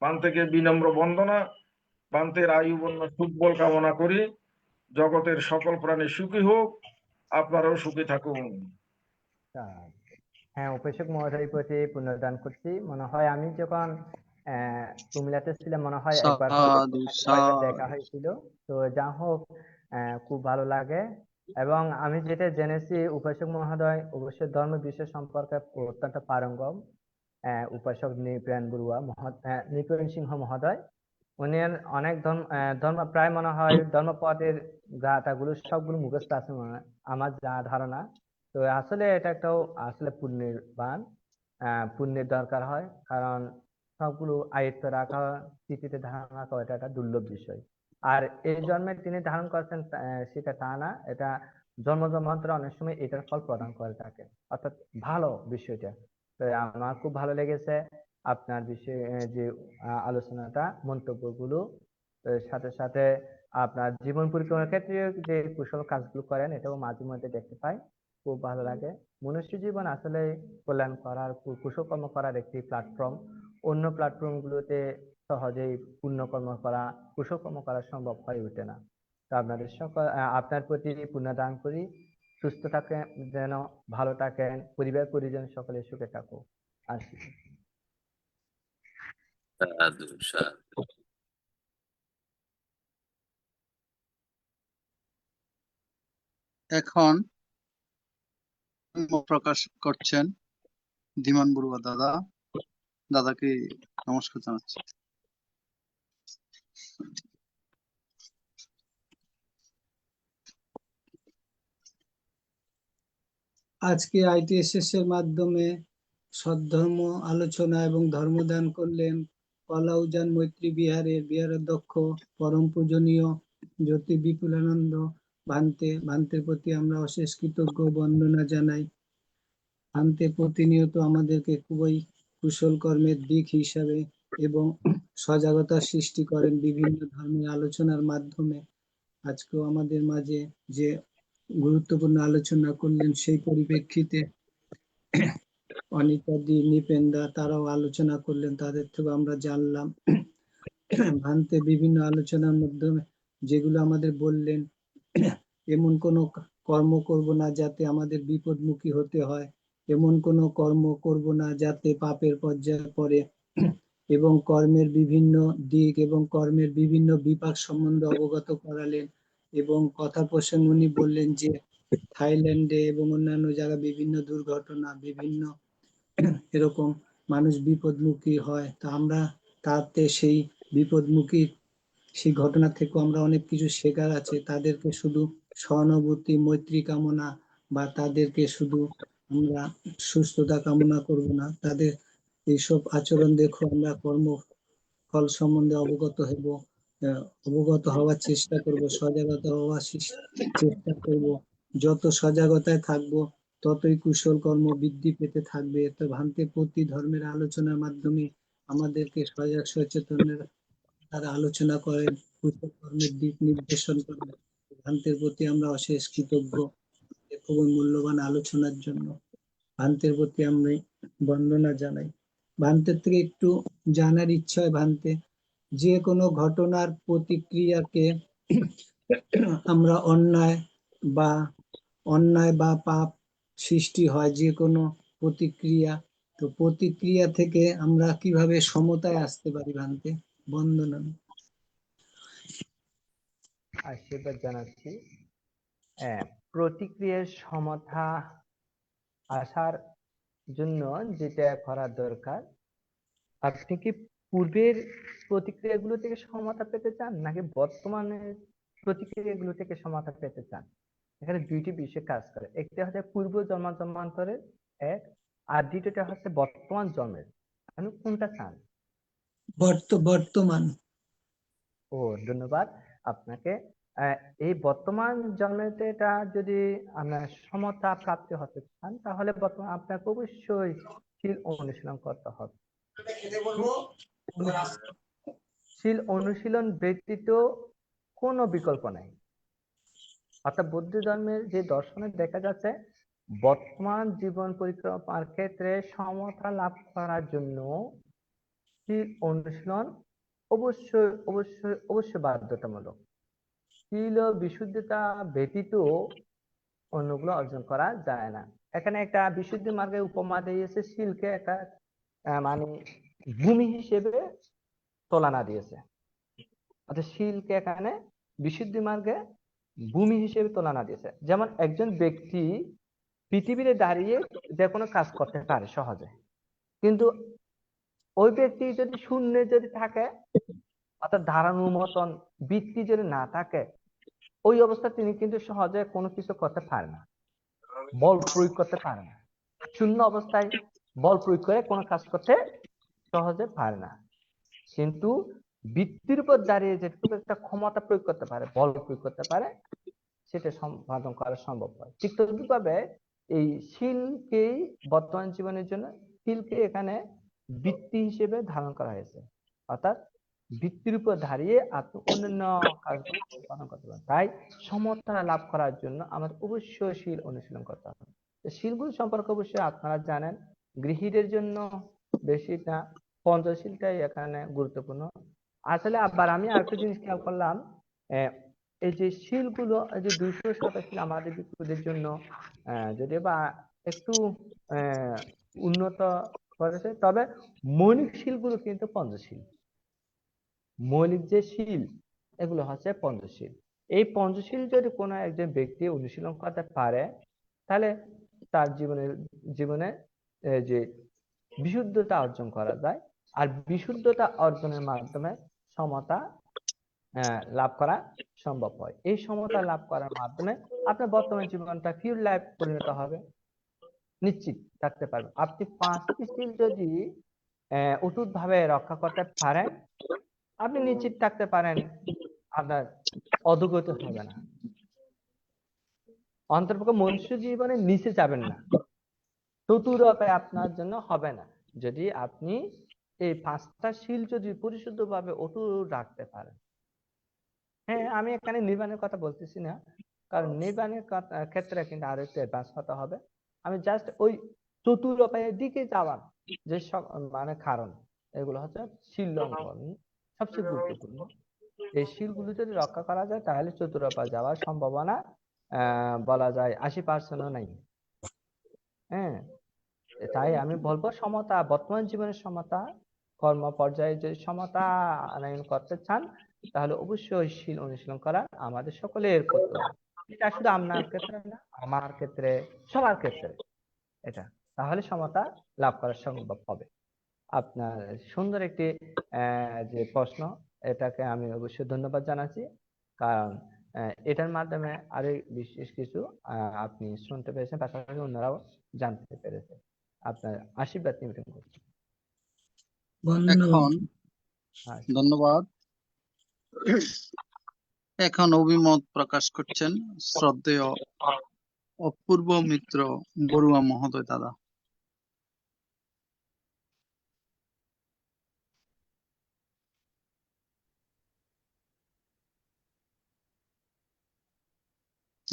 বান্তেকে বিনম্র বন্দনা, বান্তের আয়ু বন্য সুখবল কামনা করি। জগতের সকল প্রাণী সুখী হোক, আপনারাও সুখী থাকুন। হ্যাঁ, উপেশক মহোদয়ের প্রতি পুনর্দান করছি। মনে হয় আমি যখন কুমিল্লাতে ছিলাম, মনে হয় একবার সাধু হয়তো দেখা সাধু। হয়েছিল। তো যা হোক, খুব ভালো লাগে। এবং আমি যেটা জেনেছি, উপাসক মহোদয় অবশ্যই ধর্ম বিষয় সম্পর্কে অত্যন্ত পারঙ্গম। উপাসক নৃপেন সিংহ মহোদয়, উনি অনেক ধর্ম প্রায় মনে হয় ধর্মপদের গাথাগুলো সবগুলো মুখস্থ আছে মনে হয়, আমার যা ধারণা। তো আসলে এটা একটা আসলে পুণ্যের দরকার হয়, কারণ সবগুলো আয়ত্ত রাখা, স্মৃতিতে ধারণ রাখা এটা একটা দুর্লভ বিষয়। আর এই জন্মে তিনি ধারণ করছেন সেটা তা না, এটা জন্ম জন্মান্তরে অনেক সময় এটার ফল প্রদান করে থাকে, অর্থাৎ ভালো বিষয়টা। তো আমার খুব ভালো লেগেছে আপনার বিষয়ে যে আলোচনাটা, মন্তব্যগুলো। সাথে সাথে আপনার জীবন পরিক্রমার ক্ষেত্রে যে কুশল কাজগুলো করেন, এটাও মাঝে মধ্যে দেখতে পাই, খুব ভালো লাগে। মনুষ্য জীবন আসলে কল্যাণ করার, কুশল কর্ম করার একটি প্ল্যাটফর্ম। অন্য প্ল্যাটফর্ম গুলোতে সহজেই পুণ্যকর্ম করা, কুশল কর্ম করা সম্ভব হয়ে ওঠে না। তো আপনাদের সকল আপনার প্রতি পুণ্যদান করি, সুস্থ থাকেন যেন, ভালো থাকেন, পরিবার পরিজন সকলে সুখে থাকুক। আসি। সাধু সাধু। এখন প্রকাশ করছেন ধীমান বড়ুয়া দাদা। দাদাকে নমস্কার জানাচ্ছি। আজকে ITSS এর মাধ্যমে সদ্ধর্ম আলোচনা এবং ধর্মদান করলেন কলাউজান মৈত্রী বিহারাধ্যক্ষ পরম পূজনীয় জ্যোতি বিপুলানন্দ ভান্তের প্রতি আমরা অশেষ কৃতজ্ঞ বন্দনা জানাই। ভান্তে প্রতিনিয়ত আমাদেরকে খুবই কুশল কর্মের দিক হিসাবে এবং সজাগতা সৃষ্টি করেন বিভিন্ন ধর্মের আলোচনার মাধ্যমে। আজকেও আমাদের মাঝে যে গুরুত্বপূর্ণ আলোচনা করলেন, সেই পরিপ্রেক্ষিতে অনিতা দি, নিপেন্দা তারাও আলোচনা করলেন, তাদের থেকে আমরা জানলাম। ভান্তে বিভিন্ন আলোচনার মাধ্যমে যেগুলো আমাদের বললেন, এমন কোনো কর্ম করব না যাতে আমাদের বিপদমুখী হতে হয়, এমন কোনো কর্ম করব না যাতে পাপের পর্যায়ে পড়ে, এবং কর্মের বিভিন্ন দিক এবং কর্মের বিভিন্ন বিপাক সম্বন্ধে অবগত করালেন। এবং কথা প্রসঙ্গে উনি বললেন যে থাইল্যান্ডে এবং অন্যান্য জায়গায় বিভিন্ন দুর্ঘটনা, বিভিন্ন এরকম মানুষ বিপদমুখী হয়, তা আমরা তাতে সেই বিপদমুখী সেই ঘটনা থেকে আমরা অনেক কিছু শেখার আছে। তাদেরকে শুধু সহানুভূতি, মৈত্রী কামনা বা তাদেরকে শুধু আমরা সুস্থতা কামনা করব না, তাদের এইসব আচরণ দেখো আমরা কর্মফল সম্বন্ধে অবগত হওয়ার চেষ্টা করব, সজাগতা হওয়ার চেষ্টা করব। যত সজাগতায় থাকবো ততই কুশল কর্ম বৃদ্ধি পেতে থাকবে। তো ভান্তে প্রতি ধর্মের আলোচনার মাধ্যমে আমাদেরকে সজাগ সচেতনের তারা আলোচনা করেন পূজা কর্মের দিক নির্দেশন করেন। ভান্তের প্রতি আমরা অশেষ কৃতজ্ঞ এ খুবই মূল্যবান আলোচনার জন্য। ভান্তের প্রতি আমরা বন্দনা জানাই। ভান্তের থেকে একটু জানার ইচ্ছা হয় ভান্তে, যে কোনো ঘটনার প্রতিক্রিয়াকে আমরা অন্যায় বা পাপ সৃষ্টি হয় যে কোনো প্রতিক্রিয়া, তো প্রতিক্রিয়া থেকে আমরা কিভাবে সমতায় আসতে পারি ভান্তে? বন্দনা। আশীর্বাদ জানাচ্ছি। প্রতিক্রিয়ার সমতা আসার জন্য যেটা করা দরকার, আপনি কি পূর্বের প্রতিক্রিয়াগুলো থেকে সমতা পেতে চান নাকি বর্তমানের প্রতিক্রিয়াগুলো থেকে সমতা পেতে চান? এখানে দুইটি বিষয় কাজ করে, একটি হচ্ছে পূর্ব জন্মান্তরের এক, আর দ্বিতীয়টা হচ্ছে বর্তমান জন্মের। আপনি কোনটা চান? বর্তমান। ও, ধন্যবাদ আপনাকে। এই বর্তমান জন্মেটা যদি আমরা সমতা প্রাপ্তি হতে চান, তাহলে বর্তমান আপনাকে অবশ্যই শীল অনুশীলন করতে হবে। শীল অনুশীলন ব্যতীত কোনো বিকল্প নাই। অর্থাৎ বৌদ্ধ ধর্মের যে দর্শনে দেখা যাচ্ছে, বর্তমান জীবন পরিক্রমার ক্ষেত্রে সমতা লাভ করার জন্য শীল অনুশীলন অবশ্যই অবশ্যই অবশ্যই বাধ্যতামূলক। শীল ও বিশুদ্ধতা ব্যতীত অন্যগুলো অর্জন করা যায় না। এখানে একটা বিশুদ্ধি মার্গের উপমা দিয়েছে, শীলকে একটা মানে ভূমি হিসেবে তুলনা দিয়েছে। অর্থাৎ শীলকে এখানে বিশুদ্ধি মার্গে ভূমি হিসেবে তুলনা দিয়েছে। যেমন একজন ব্যক্তি পৃথিবীতে দাঁড়িয়ে যে কোনো কাজ করতে পারে সহজে, কিন্তু ওই ব্যক্তি যদি শূন্যে যদি থাকে, অর্থাৎ দাঁড়ানোর মতন বৃত্তি যদি না থাকে, ওই অবস্থা তিনি কিন্তু সহজে কোনো কিছু করতে পারে না, বল প্রয়োগ করতে পারে না। শূন্য অবস্থায় বল প্রয়োগ করে কোনো কাজ করতে সহজে পারে না। কিন্তু বৃত্তির উপর দাঁড়িয়ে যেটুকু একটা ক্ষমতা প্রয়োগ করতে পারে, বল প্রয়োগ করতে পারে, সেটা সম্পাদন করা সম্ভব হয়। ঠিক তদ্রুপভাবে এই শীলকেই বর্তমান জীবনের জন্য শীলকে এখানে বৃত্তি হিসেবে ধারণ করা হয়েছে। অর্থাৎ বৃত্তির উপর দাঁড়িয়ে আপনি অন্যান্য কাজগুলো সম্পাদন করতে পারেন। তাই সমতা লাভ করার জন্য আমাদের অবশ্যই শীল অনুশীলন করতে হবে। শীলগুলো সম্পর্কে অবশ্যই আপনারা জানেন, গৃহীদের জন্য বেশি না, পঞ্চশীলটাই এখানে গুরুত্বপূর্ণ। আসলে আবার আমি আরেকটা জিনিস খেয়াল করলাম, এই যে শীলগুলো, এই যে 207 শীল আমাদের ভিক্ষুদের জন্য যদিও বা একটু উন্নত করেছে, তবে মৌলিক শীলগুলো কিন্তু পঞ্চশীল। মৌলিক যে শীল এগুলো হচ্ছে পঞ্চশীল। এই পঞ্চশীল যদি কোনো একজন ব্যক্তি অনুশীলন করতে পারে, তাহলে তার জীবনে যে বিশুদ্ধতা অর্জন করা যায়। আর বিশুদ্ধতা অর্জনের মাধ্যমে সমতা লাভ করা সম্ভব হয়। এই সমতা লাভ করার মাধ্যমে আপনার বর্তমান জীবনটা পিওর লাইফ পরিণত হবে, নিশ্চিত থাকতে পারবেন। আপনি 5টি শীল যদি অটুট ভাবে রক্ষা করতে পারেন, আপনি নিশ্চিত থাকতে পারেন আপনার অধোগতি হবে না, অন্তর্পক্ষে মনুষ্য জীবনে নিচে যাবেন না, চতুরতায় আপনার জন্য হবে না, যদি আপনি এই 5টা শীল যদি পরিশুদ্ধভাবে অটুট রাখতে পারেন। হ্যাঁ, আমি এখানে নির্বাণের কথা বলতেছি না, কারণ নির্বাণের ক্ষেত্রে কিন্তু আরো একটু অ্যাডভান্স হতে হবে। আমি জাস্ট ওই চতুরতার দিকে যাওয়ার যে মানে কারণ, এগুলো হচ্ছে শীল লঙ্ঘন সবচেয়ে গুরুত্বপূর্ণ। এই শীলগুলো যদি রক্ষা করা যায়, তাহলে চতুরতায় যাওয়ার সম্ভাবনা বলা যায় 80%ও নাই। হ্যাঁ, তাই আমি বলবো সমতা, বর্তমান জীবনের সমতা, কর্ম পর্যায়ে যদি সমতা আনয়ন করতে চান, তাহলে অবশ্যই শীল অনুশীলন করা আমাদের সকলের কর্তব্য। এটা শুধু আপনার ক্ষেত্রে না, আমার ক্ষেত্রে, সবার ক্ষেত্রে এটা, তাহলে সমতা লাভ করা সম্ভব হবে। আপনার সুন্দর একটি যে প্রশ্ন, এটাকে আমি অবশ্যই ধন্যবাদ জানাচ্ছি, কারণ এটার মাধ্যমে আরো বিশেষ কিছু আপনি শুনতে পেরেছেন, পাশাপাশি অন্যরাও জানতে পেরেছে। আপনার আশীর্বাদ নিবেদন করছি। বন্দনা। ধন্যবাদ। এখন অভিমত প্রকাশ করছেন শ্রদ্ধেয় অপূর্ব মিত্র বড়ুয়া মহোদয় দাদা।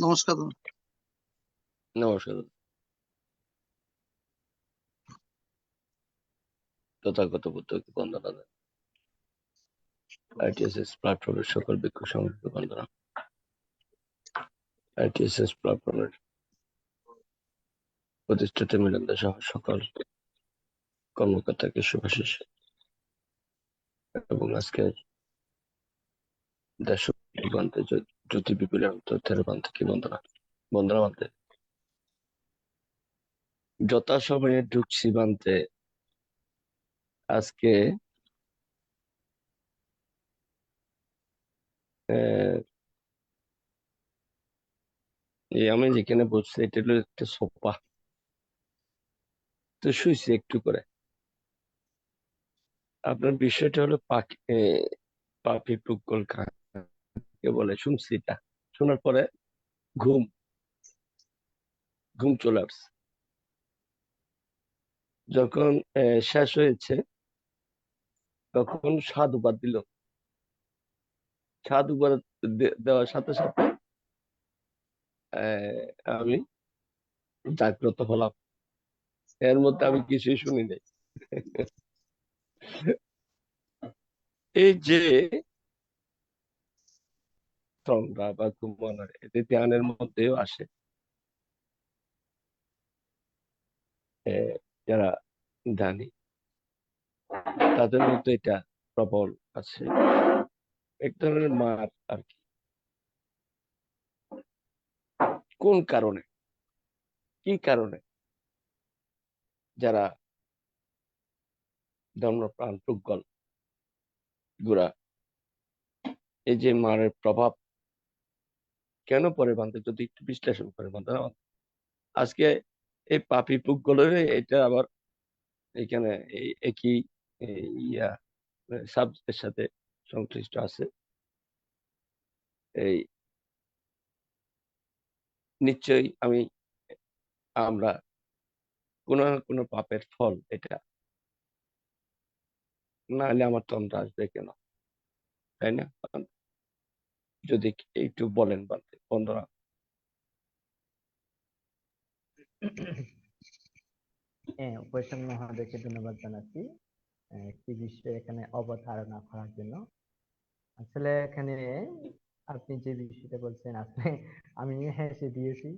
নমস্কার দাদা। নমস্কার। তথাগত বুদ্ধকে বন্দনা দেন। ITSS প্ল্যাটফর্মের সকল ভিক্ষু সংঘকে বন্দনা। ITSS প্ল্যাটফর্মের প্রতিষ্ঠাতা মিলনদা সহ সকল কর্মকর্তাকে শুভাশিস এবং আজকের দেশবান্তে জ্যোতি বিপুলের তথ্যের বান্তে বন্দনা। বন্দনা বান্তে যথাসময়ে ঢুকছি বান্তে। আজকে আমি যেখানে বসছি এটা হলো একটা সোফা, তো শুয়েছি একটু করে। আপনার বিষয়টা হলো পাপি পুক্কল কাকে বলে শুনছি, এটা শোনার পরে ঘুম ঘুম চলে আসছে। যখন শেষ হয়েছে তখন সাধুবাদ দিল। সাধুবাদ দেওয়ার সাথে সাথে আমি জাগ্রত হলাম। এর মধ্যে আমি কিছুই শুনি নাই। এই যে তন্দ্রা বা ঘুমানোর, এতে ধ্যানের মধ্যেও আসে। যারা ধ্যানী তাদের মধ্যে এটা প্রবল আছে, এক ধরনের মার আর কি। কোন কারণে, কি কারণে যারা ধর্মপ্রাণ প্রজ্ঞল গুরা এই যে মারের প্রভাব কেন পরে বান্ধব, যদি একটু বিশ্লেষণ করে বান্ধব। আজকে এই পাপি পুকগুলোর এটা আবার এখানে একই ইয়া সাবজেক্টের সাথে সংশ্লিষ্ট আছে। এই নিশ্চয়ই আমরা কোন না কোনো পাপের ফল এটা, না হলে আমার তন্দ্রা আসবে কেন, তাই না? যদি একটু বলেন বন্ধুরা। হ্যাঁ, উপেশন মহাদেবকে ধন্যবাদ জানাচ্ছি একটি বিষয়ে এখানে অবতারণা করার জন্য। আসলে এখানে আপনি যে বিষয়টা বলছেন, আসলে আমি হেসে দিয়েছি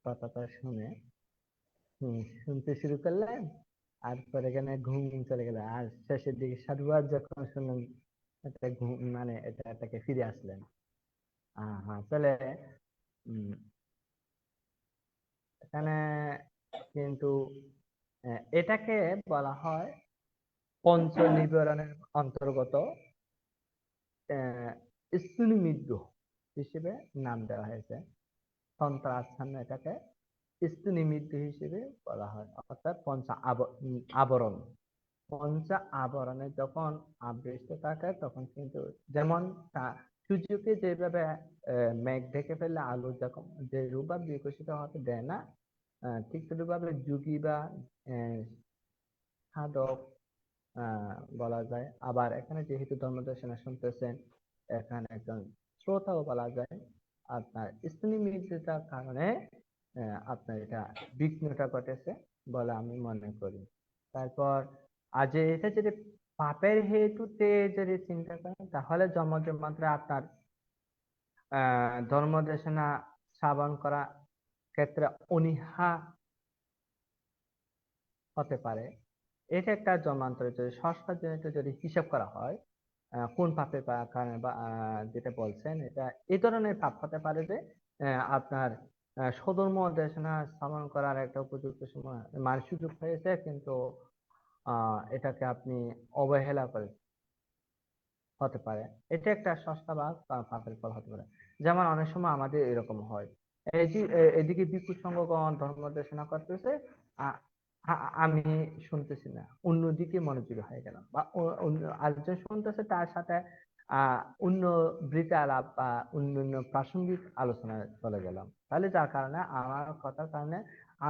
কথাটা শুনে। শুনতে শুরু করলেন আর পরে এখানে ঘুম চলে গেল, আর শেষের দিকে সাধুবাদ যখন শুনলেন এটা ঘুম, মানে এটাকে ফিরে আসলেন। আসলে এখানে কিন্তু এটাকে বলা হয় পঞ্চ নিবারণের অন্তর্গত স্থূল মৃত্যু হিসেবে নাম দেওয়া হয়েছে। তন্ত্র আচ্ছন্ন এটাকে স্থূল মৃত্যু হিসেবে বলা হয়, অর্থাৎ আবরণ। পঞ্চ আবরণে যখন আবৃষ্ট থাকে তখন কিন্তু, যেমন সূর্যকে যেভাবে মেঘ ঢেকে ফেললে আলো যখন যে রূপা বিকশিত হতে দেয় না, ঠিক সেভাবে যোগী বা সাধক বলা যায়। আবার এখানে যেহেতু ধর্মদর্শনা শুনতেছেন, এখানে একজন শ্রোতাও বলা যায়। আপনার স্থানীয় মৃত্যুতার কারণে আপনার এটা বিঘ্নটা ঘটেছে বলে আমি মনে করি। তারপর আজ এটা যদি পাপের হেতুতে যদি চিন্তা করেন, তাহলে জন্মজন্মান্তরে আপনার ধর্মদেশনা শ্রবণ করা ক্ষেত্রে অনীহা হতে পারে। এটা একটা জন্মান্তরে যদি সংস্কার জনিত যদি হিসাব করা হয়, কোন পাপের কারণে বা যেটা বলছেন, এটা এই ধরনের পাপ হতে পারে যে আপনার স্বধর্ম দেশনা শ্রবণ করার একটা উপযুক্ত সময় মানে সুযোগ হয়েছে, কিন্তু এটাকে আপনি অবহেলা করে হতে পারে। এটা একটা সস্তা বা পাপের ফল হতে পারে। যেমন অনেক সময় আমাদের এরকম হয়, এদিকে ভিক্ষু সংঘগণ ধর্ম দেশনা করতেছে, আমি শুনতেছি না, অন্যদিকে মনোযোগী হয়ে গেলাম, বা আরেকজন শুনতেছে তার সাথে অন্য বৃত্তি আলাপ বা অন্যান্য প্রাসঙ্গিক আলোচনায় চলে গেলাম। তাহলে যার কারণে আমার কথার কারণে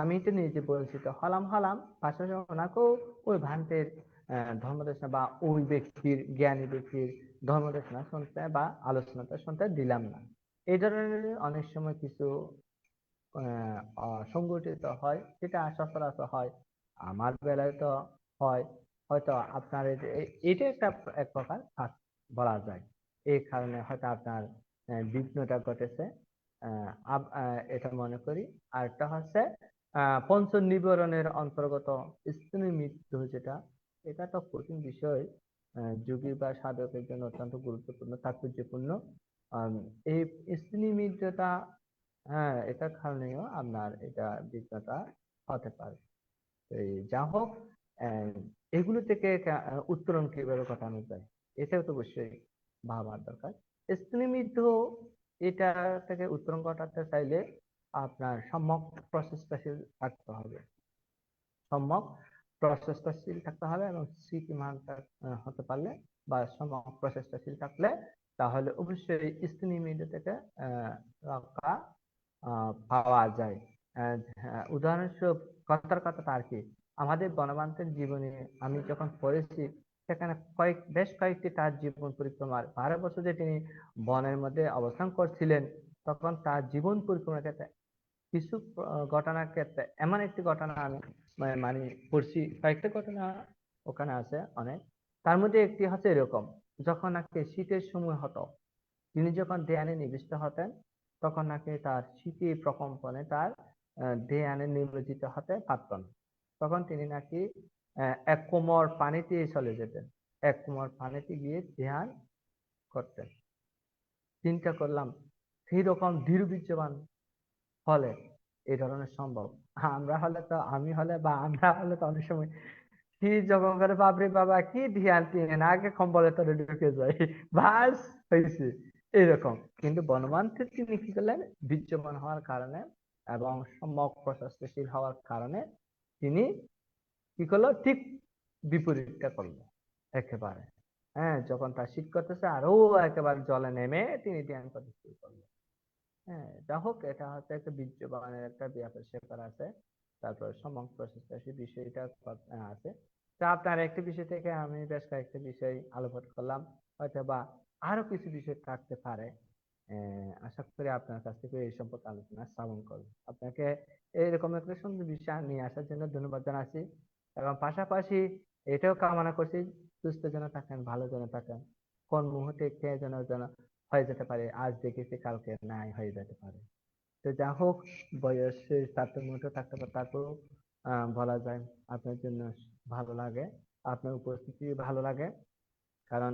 আমি তো নিজে পরিচিত হলাম, পাশাপাশি ওনাকেও ওই ভ্রান্তের ধর্মদেশনা বা ওই ব্যক্তির, জ্ঞানী ব্যক্তির ধর্মদেশনা শুনতে বা আলোচনাটা শুনতে দিলাম না। এই ধরনের অনেক সময় কিছু সংগঠিত হয়, সেটা সচরাচর হয়, আমার বেলায় তো হয়, হয়তো আপনার এটা একটা এক প্রকার বলা যায়। এই কারণে হয়তো আপনার বিঘ্নটা ঘটেছে, এটা মনে করি। আরেকটা হচ্ছে পঞ্চ নিবারণের অন্তর্গত স্ত্রী মৃত্যু, যেটা এটা তো কঠিন বিষয়, যোগী বা সাধকের জন্য অত্যন্ত গুরুত্বপূর্ণ, তাৎপর্যপূর্ণ। আম, এই স্ত্রী মৃত্যুটা, হ্যাঁ, এটার কারণেও আপনার এটা বিঘ্নতা হতে পারে। এই যা হোক, আহ, এগুলো থেকে উত্তরণ কিভাবে ঘটানো যায়, এটাও তো অবশ্যই ভাবার দরকার। স্ত্রী মৃত্যু, এটা থেকে উত্তরণ ঘটাতে চাইলে আপনার সম্যক প্রচেষ্টাশীল থাকতে হবে, সম্যক প্রচেষ্টাশীল থাকতে হবে, এবং স্মৃতিমান হতে পারলে বা সম্যক প্রচেষ্টাশীল থাকলে তাহলে অবশ্যই স্ত্রী মৃত্যু থেকে রক্ষা পাওয়া যায়। উদাহরণস্বরূপ কথার কথা আর কি, আমাদের বনবান্তের জীবনে আমি যখন পড়েছি, সেখানে বেশ কয়েকটি তার জীবন পরিক্রমার 12 বছর যে তিনি বনের মধ্যে অবস্থান করছিলেন, তখন তার জীবন পরিক্রমার ক্ষেত্রে কিছু ঘটনার ক্ষেত্রে এমন একটি ঘটনা আমি মানে পড়ছি, কয়েকটা ঘটনা ওখানে আছে অনেক। তার মধ্যে একটি হচ্ছে এরকম, যখন নাকি শীতের সময় হতো, তিনি যখন ধ্যানে নিবিষ্ট হতেন, তখন নাকি তার শীতের প্রকম্পনে তার ধ্যানে নিমজ্জিত হতে পারতেন না। তখন তিনি নাকি এক কোমর পানিতে চলে যেতেন, এক কোমর পানিতে গিয়ে ধ্যান করতেন। চিন্তা করলাম, সেই রকম দৃঢ়বীর্যবান হলে এই ধরনের সম্ভব। আমরা হলে তো, আমি হলে বা আমরা হলে তো অনেক সময় কি যখন করে, বাপরে বাবা কি ধ্যান টিনেন, আগে কম্বলে তোরে ঢুকে যায়, বাস হয়েছে এরকম। কিন্তু বনবান্তের তিনি কি করলেন, বীর্যবান হওয়ার কারণে এবং সম্যক প্রচেষ্টাশীল হওয়ার কারণে তিনি কি করলো, ঠিক বিপরীতটা করলো একেবারে। হ্যাঁ, যখন তার শীত করতেছে, আরো একেবারে জলে নেমে তিনি ধ্যান করতে শুরু করলো। হ্যাঁ, যা হোক, এটা হচ্ছে একটা বীর্যবানের একটা ব্যাপার স্যাপার আছে। তারপর সমগ্র প্রচেষ্টাশীল বিষয়টা আছে। তা আপনার একটা বিষয় থেকে আমি বেশ কয়েকটা বিষয় আলোকপাত করলাম, হয়তো বা আরো কিছু বিষয় থাকতে পারে। আশা করি আপনার কাছ থেকে এই সম্পর্কে আলোচনা শ্রবণ করবো। আপনাকে এইরকম একটা সুন্দর বিষয় নিয়ে আসার জন্য ধন্যবাদ জানাচ্ছি, এবং পাশাপাশি এটাও কামনা করছি সুস্থ যেন থাকেন, ভালো যেন থাকেন, কোন মুহূর্তে কে যেন যেন হয়ে যেতে পারে, আজ দেখেছি কালকে নাই হয়ে যেতে পারে। তো যা হোক, বয়সের তারতম্য থাকতে পারে, তারপরেও বলা যায় আপনার জন্য ভালো লাগে, আপনার উপস্থিতি ভালো লাগে। কারণ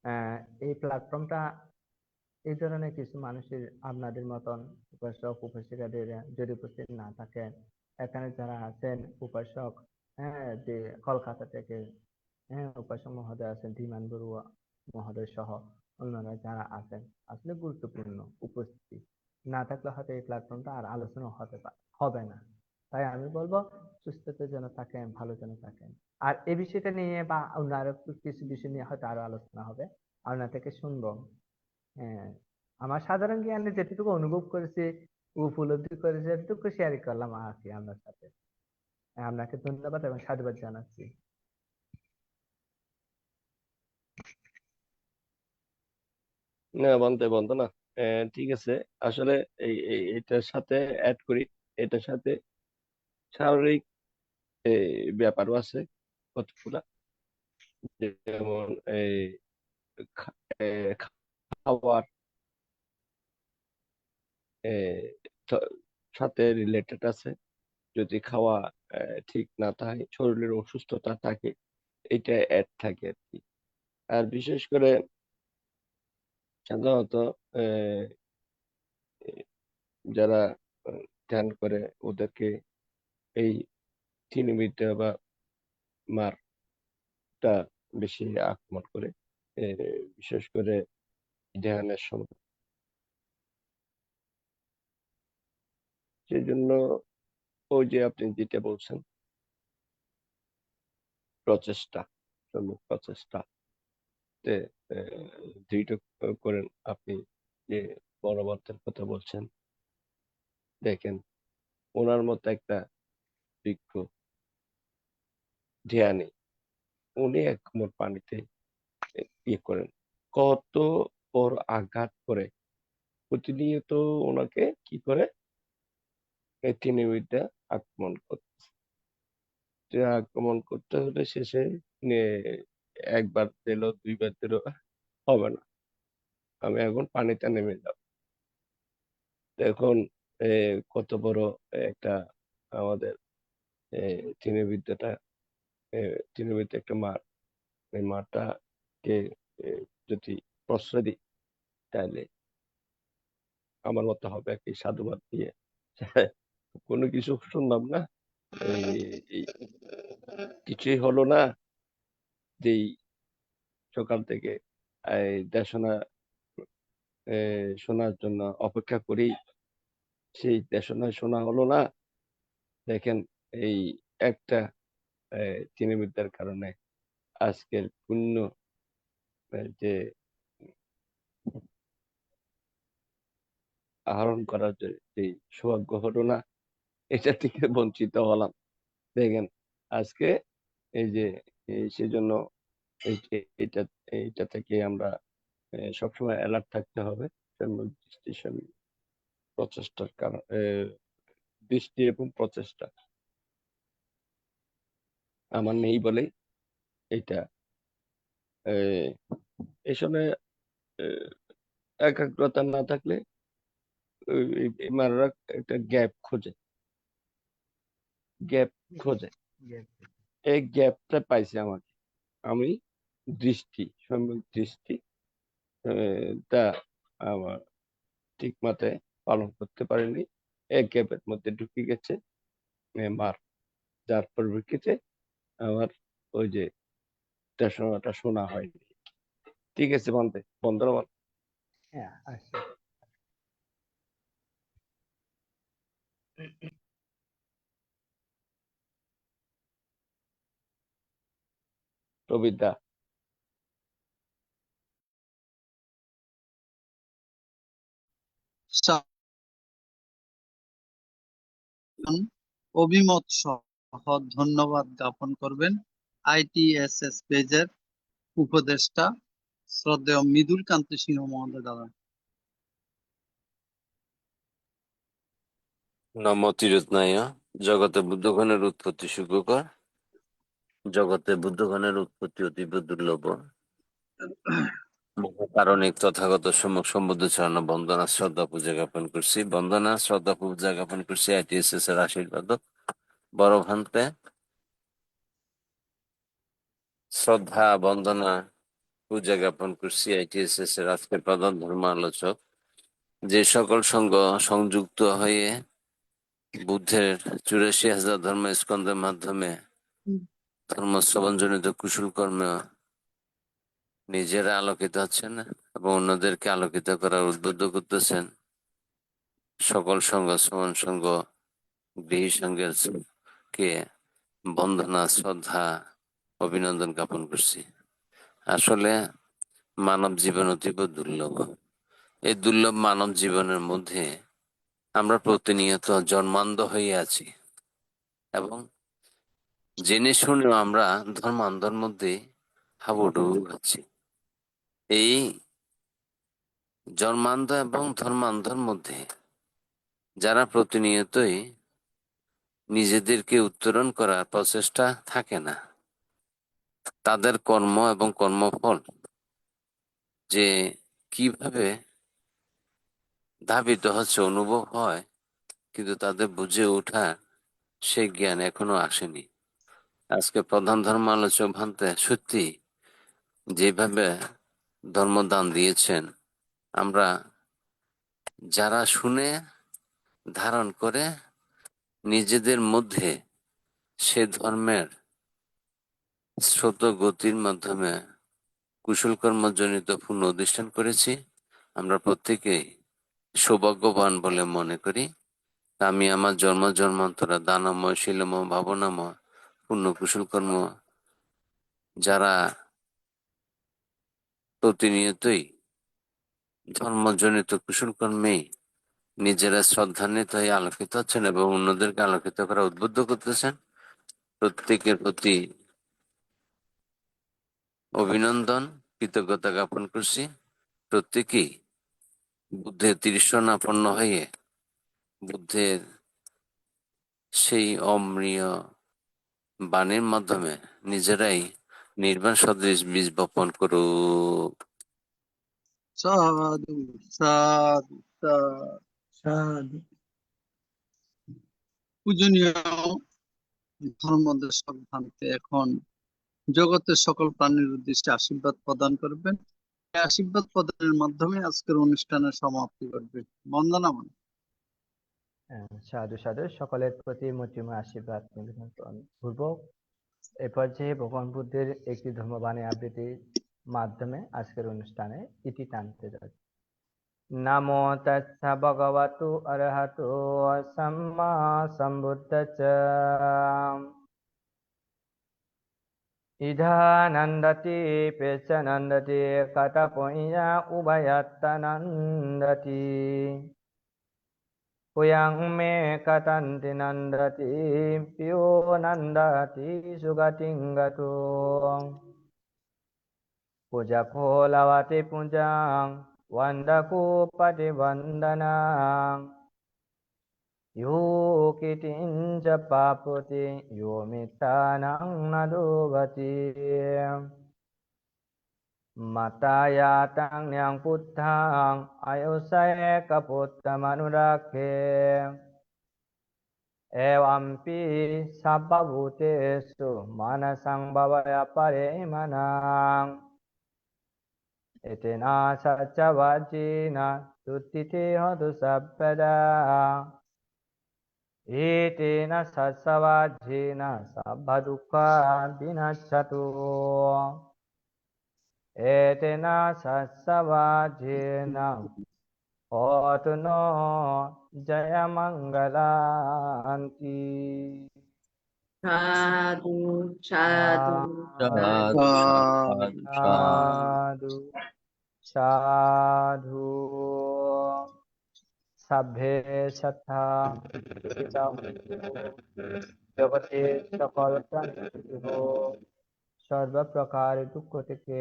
আহ, এই প্ল্যাটফর্মটা এই ধরনের কিছু মানুষের, আপনাদের মতন উপাসক উপাসিকাদের যদি উপস্থিত না থাকেন, এখানে যারা আছেন উপাসক, হ্যাঁ, যে কলকাতা থেকে, হ্যাঁ, উপাসক মহোদয় আছেন, ধীমান বড়ুয়া মহোদয় সহ অন্যরা যারা আছেন, আসলে গুরুত্বপূর্ণ উপস্থিতি না থাকলে হয়তো এই প্ল্যাটফর্মটা আর আলোচনা হবে না। তাই আমি বলবো, সুস্থতা যেন থাকেন, ভালো যেন থাকেন। আর এই বিষয়টা নিয়ে বা অন্য আরো কিছু বিষয় নিয়ে হয়তো আরো আলোচনা হবে, আপনার থেকে শুনবো। হ্যাঁ, আমার সাধারণ জ্ঞানে যেটুকু অনুভব করেছি, উপলব্ধি করেছি, এটুকু শেয়ার করলাম আর কি আপনার সাথে। আপনাকে ধন্যবাদ এবং সাধুবাদ জানাচ্ছি। না, বন্ধ বন্ধ না। ঠিক আছে। আসলে এটার সাথে অ্যাড করি, এটার সাথে শারীরিক ব্যাপারও আছে কতগুলা। যেমন এই খা- এ, খাওয়ার এ, ত- সাথে রিলেটেড আছে। যদি খাওয়া ঠিক না থাকে, শরীরের অসুস্থতা থাকে, এটা অ্যাড থাকে আর কি। আর বিশেষ করে সাধারণত আহ, যারা ধ্যান করে, ওদেরকে এই থিনিমিটা বা মারটা বেশি আক্রমণ করে, এ, বিশেষ করে ধ্যানের সময়। সেই জন্য ওই যে আপনি যেটা বলছেন, প্রচেষ্টা, সম্যক প্রচেষ্টা তে দৃঢ় করেন আপনি। যে বড়বার্তার কথা বলছেন, দেখেন ওনার মতো একটা বিজ্ঞ ধ্যানী, উনি এক কোমর পানিতে ইয়ে করেন, কত বড় আঘাত করে প্রতিনিয়ত ওনাকে কি করে এই তিনবিদ্যা আক্রমণ করতে আক্রমণ করতে হলে শেষে একবার দিল, দুইবার দিল, হবে না। আমি এখন পানিতে নেমে যাব। এখন কত বড় একটা আমাদের তৃণবিদ্যাটা তৃণবিদ্যা একটা মাঠ, এই মাঠটাকে যদি প্রশ্রয় দিই তাহলে আমার মতো হবে আর কি, সাধুবাদ দিয়ে কোনো কিছু শুনলাম না, এই কিছুই হলো না, যেই সকাল থেকে এই দেশনা শোনার জন্য অপেক্ষা করি, সেই দেশনায় শোনা হলো না। দেখেন এই একটা তৃণবিদ্যার কারণে আজকের পূর্ণ যে আহরণ করার যে সৌভাগ্য হলো না, এটা থেকে বঞ্চিত হলাম। দেখেন আজকে এই যে সেজন্য এইটা থেকে আমরা সবসময় অ্যালার্ট থাকতে হবে। প্রচেষ্টার কারণ দৃষ্টি এবং প্রচেষ্টা আমার নেই বলেই এটা এই সময় একাগ্রতা না থাকলে মারা একটা গ্যাপ খোঁজে, এই গ্যাপটা পাইছে আমাকে। আমি দৃষ্টি সম্যক দৃষ্টি তা আমার ঠিক মাত্রায় পালন করতে পারিনি, এক গ্যাপের মধ্যে ঢুকে গেছে মার, যার পরিপ্রেক্ষিতে আমার ওই যে দেশনাটা শোনা হয়নি। ঠিক আছে বন্ধুরা, হ্যাঁ, আসছে। প্রবিদ্যা অভিমত সহ ধন্যবাদ জ্ঞাপন করবেন ITSS পেজের উপদেষ্টা শ্রদ্ধেয় মৃদুল কান্তি সিংহ মহোদয় দ্বারা। নমো তিরোত্নায় জগতে বুদ্ধগণের উৎপত্তি সুখকর, জগতে বুদ্ধগণের উৎপত্তি অতীব দুর্লভ। কারণিক তথাগত সম্মুখ সম্বুদ্ধ চরণ বন্দনা শ্রদ্ধা পূজা জ্ঞাপন করছি। বন্দনা শ্রদ্ধা পূজা জ্ঞাপন করছি ITSS এর আশীর্বাদ বড় ভান্তে। শ্রদ্ধা বন্দনা পূজা জ্ঞাপন করছি ITSS এর আজকে প্রধান ধর্ম আলোচক, যে সকল সঙ্গ সংযুক্ত হয়ে বুদ্ধের 84,000 ধর্ম স্কন্ধের মাধ্যমে ধর্ম শ্রবণজনিত কুশল কর্মে নিজেরা আলোকিত হচ্ছেন এবং অন্যদেরকে আলোকিত করার উদ্বুদ্ধ করতেছেন। সকল সঙ্গ শ্রবণ সঙ্গ গৃহী সঙ্গের কে বন্দনা শ্রদ্ধা অভিনন্দন জ্ঞাপন করছি। আসলে মানব জীবন অতীব দুর্লভ। এই দুর্লভ মানব জীবনের মধ্যে আমরা প্রতিনিয়ত জন্মান্ধ হয়ে আছি এবং জেনে শুনেও আমরা ধর্মান্ধর মধ্যে হাবুডুবু খাচ্ছি। এই জন্মান্ধ এবং ধর্মান্ধর মধ্যে যারা প্রতিনিয়তই নিজেদেরকে উত্তরণ করার প্রচেষ্টা থাকে না, তাদের কর্ম এবং কর্মফল যে কিভাবে ধাবিত হচ্ছে অনুভব হয়, কিন্তু তাদের বুঝে ওঠা সেই জ্ঞান এখনো আসেনি। আজকে প্রধান ধর্ম আলোচক ভান্তে সত্যি যেভাবে ধর্মদান দিয়েছেন, আমরা যারা শুনে ধারণ করে নিজেদের মধ্যে সে ধর্মের স্রোত গতির মাধ্যমে কুশল কর্মজনিত পূর্ণ অধিষ্ঠান করেছি, আমরা প্রত্যেকেই সৌভাগ্যবান বলে মনে করি। আমি আমার জন্ম জন্মান্তরা দানময় শীলময় ভাবনাময় পূর্ণ কুশল কর্ম যারা প্রতিনিয়তই ধর্মজনিত কুশল কর্মেই নিজেরা শ্রদ্ধান্বিত হয়ে আলোকিত হচ্ছেন এবং অন্যদেরকে আলোকিত করা উদ্বুদ্ধ করতেছেন, প্রত্যেকের প্রতি অভিনন্দন কৃতজ্ঞতা জ্ঞাপন করছি। প্রত্যেকেই বুদ্ধের তৃষ্ণাপন্ন হয়ে বুদ্ধের সেই অমৃয় বাণীর মাধ্যমে নিজেরাই নির্বাণ সদৃশ বীজ বপন করুক। সাধু সাধু সাধু। সাধু। পূজনীয় ধর্মদেশক ভান্তে এখন জগতের সকল প্রাণীর উদ্দেশ্যে আশীর্বাদ প্রদান করবেন। এই আশীর্বাদ প্রদানের মাধ্যমে আজকের অনুষ্ঠানের সমাপ্তি ঘটবে। বন্দনা মানে সাধু সাধু, সকলের প্রতি মৈত্রীময় আশীর্বাদ নিবেদন পূর্বক এ পর্যায়ে ভগবান বুদ্ধের একটি ধর্মবাণী আবৃত্তির মাধ্যমে আজকের অনুষ্ঠানে ইতি টানতে যাচ্ছে। নমো তাস্সা ভগবতু অরহতো সাম্মা সম্বুদ্ধাস্সা। ইধানন্দতি পেশনন্দতি কতপুඤ্ඤা উভয়ত্তনন্দতি। পুয়ং মে কতন্তি নন্দতি পিও নন্দতি সুগতিং গতো। পূজা ফলবতি পূজাং বন্দকূপতি বন্দনাং। यो कितिञ्च पापति यो मिथ्यानं न दुभति। मतायातं न्यां पुत्थां आयुषैकपुत्रमनुराखे। एवंपि सर्वभूतेषु मनसं भवय परिमनां। एतेन सच्चवचेन तुतिते हतु सर्वदा। एतेन सत्सवाज्येन सर्वदुःखा विनश्यतु। एतेन सत्सवाज्येन होतु नो जयमङ्गलान्ति। সাধু সাধু সাধু সাধু সাধু। সভ্যে সত্তা জগতে সকল প্রাণী সর্বপ্রকার দুঃখ থেকে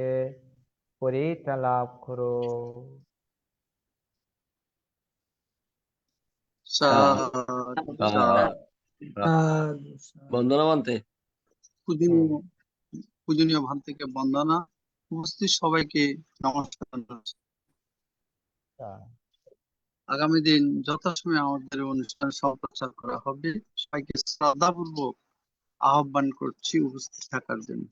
পরিত্রাণ লাভ করো। সাধু সাধু। সাধু। বন্দনা মানতে পূজনীয় পূজনীয় ভান্তিকে বন্দনা। উপস্থিত সবাইকে নমস্কার জানাচ্ছি। আগামী দিন যথাসময়ে আমাদের অনুষ্ঠান সম্প্রচার করা হবে। সবাইকে শ্রদ্ধাপূর্বক আহ্বান করছি উপস্থিত থাকার জন্য।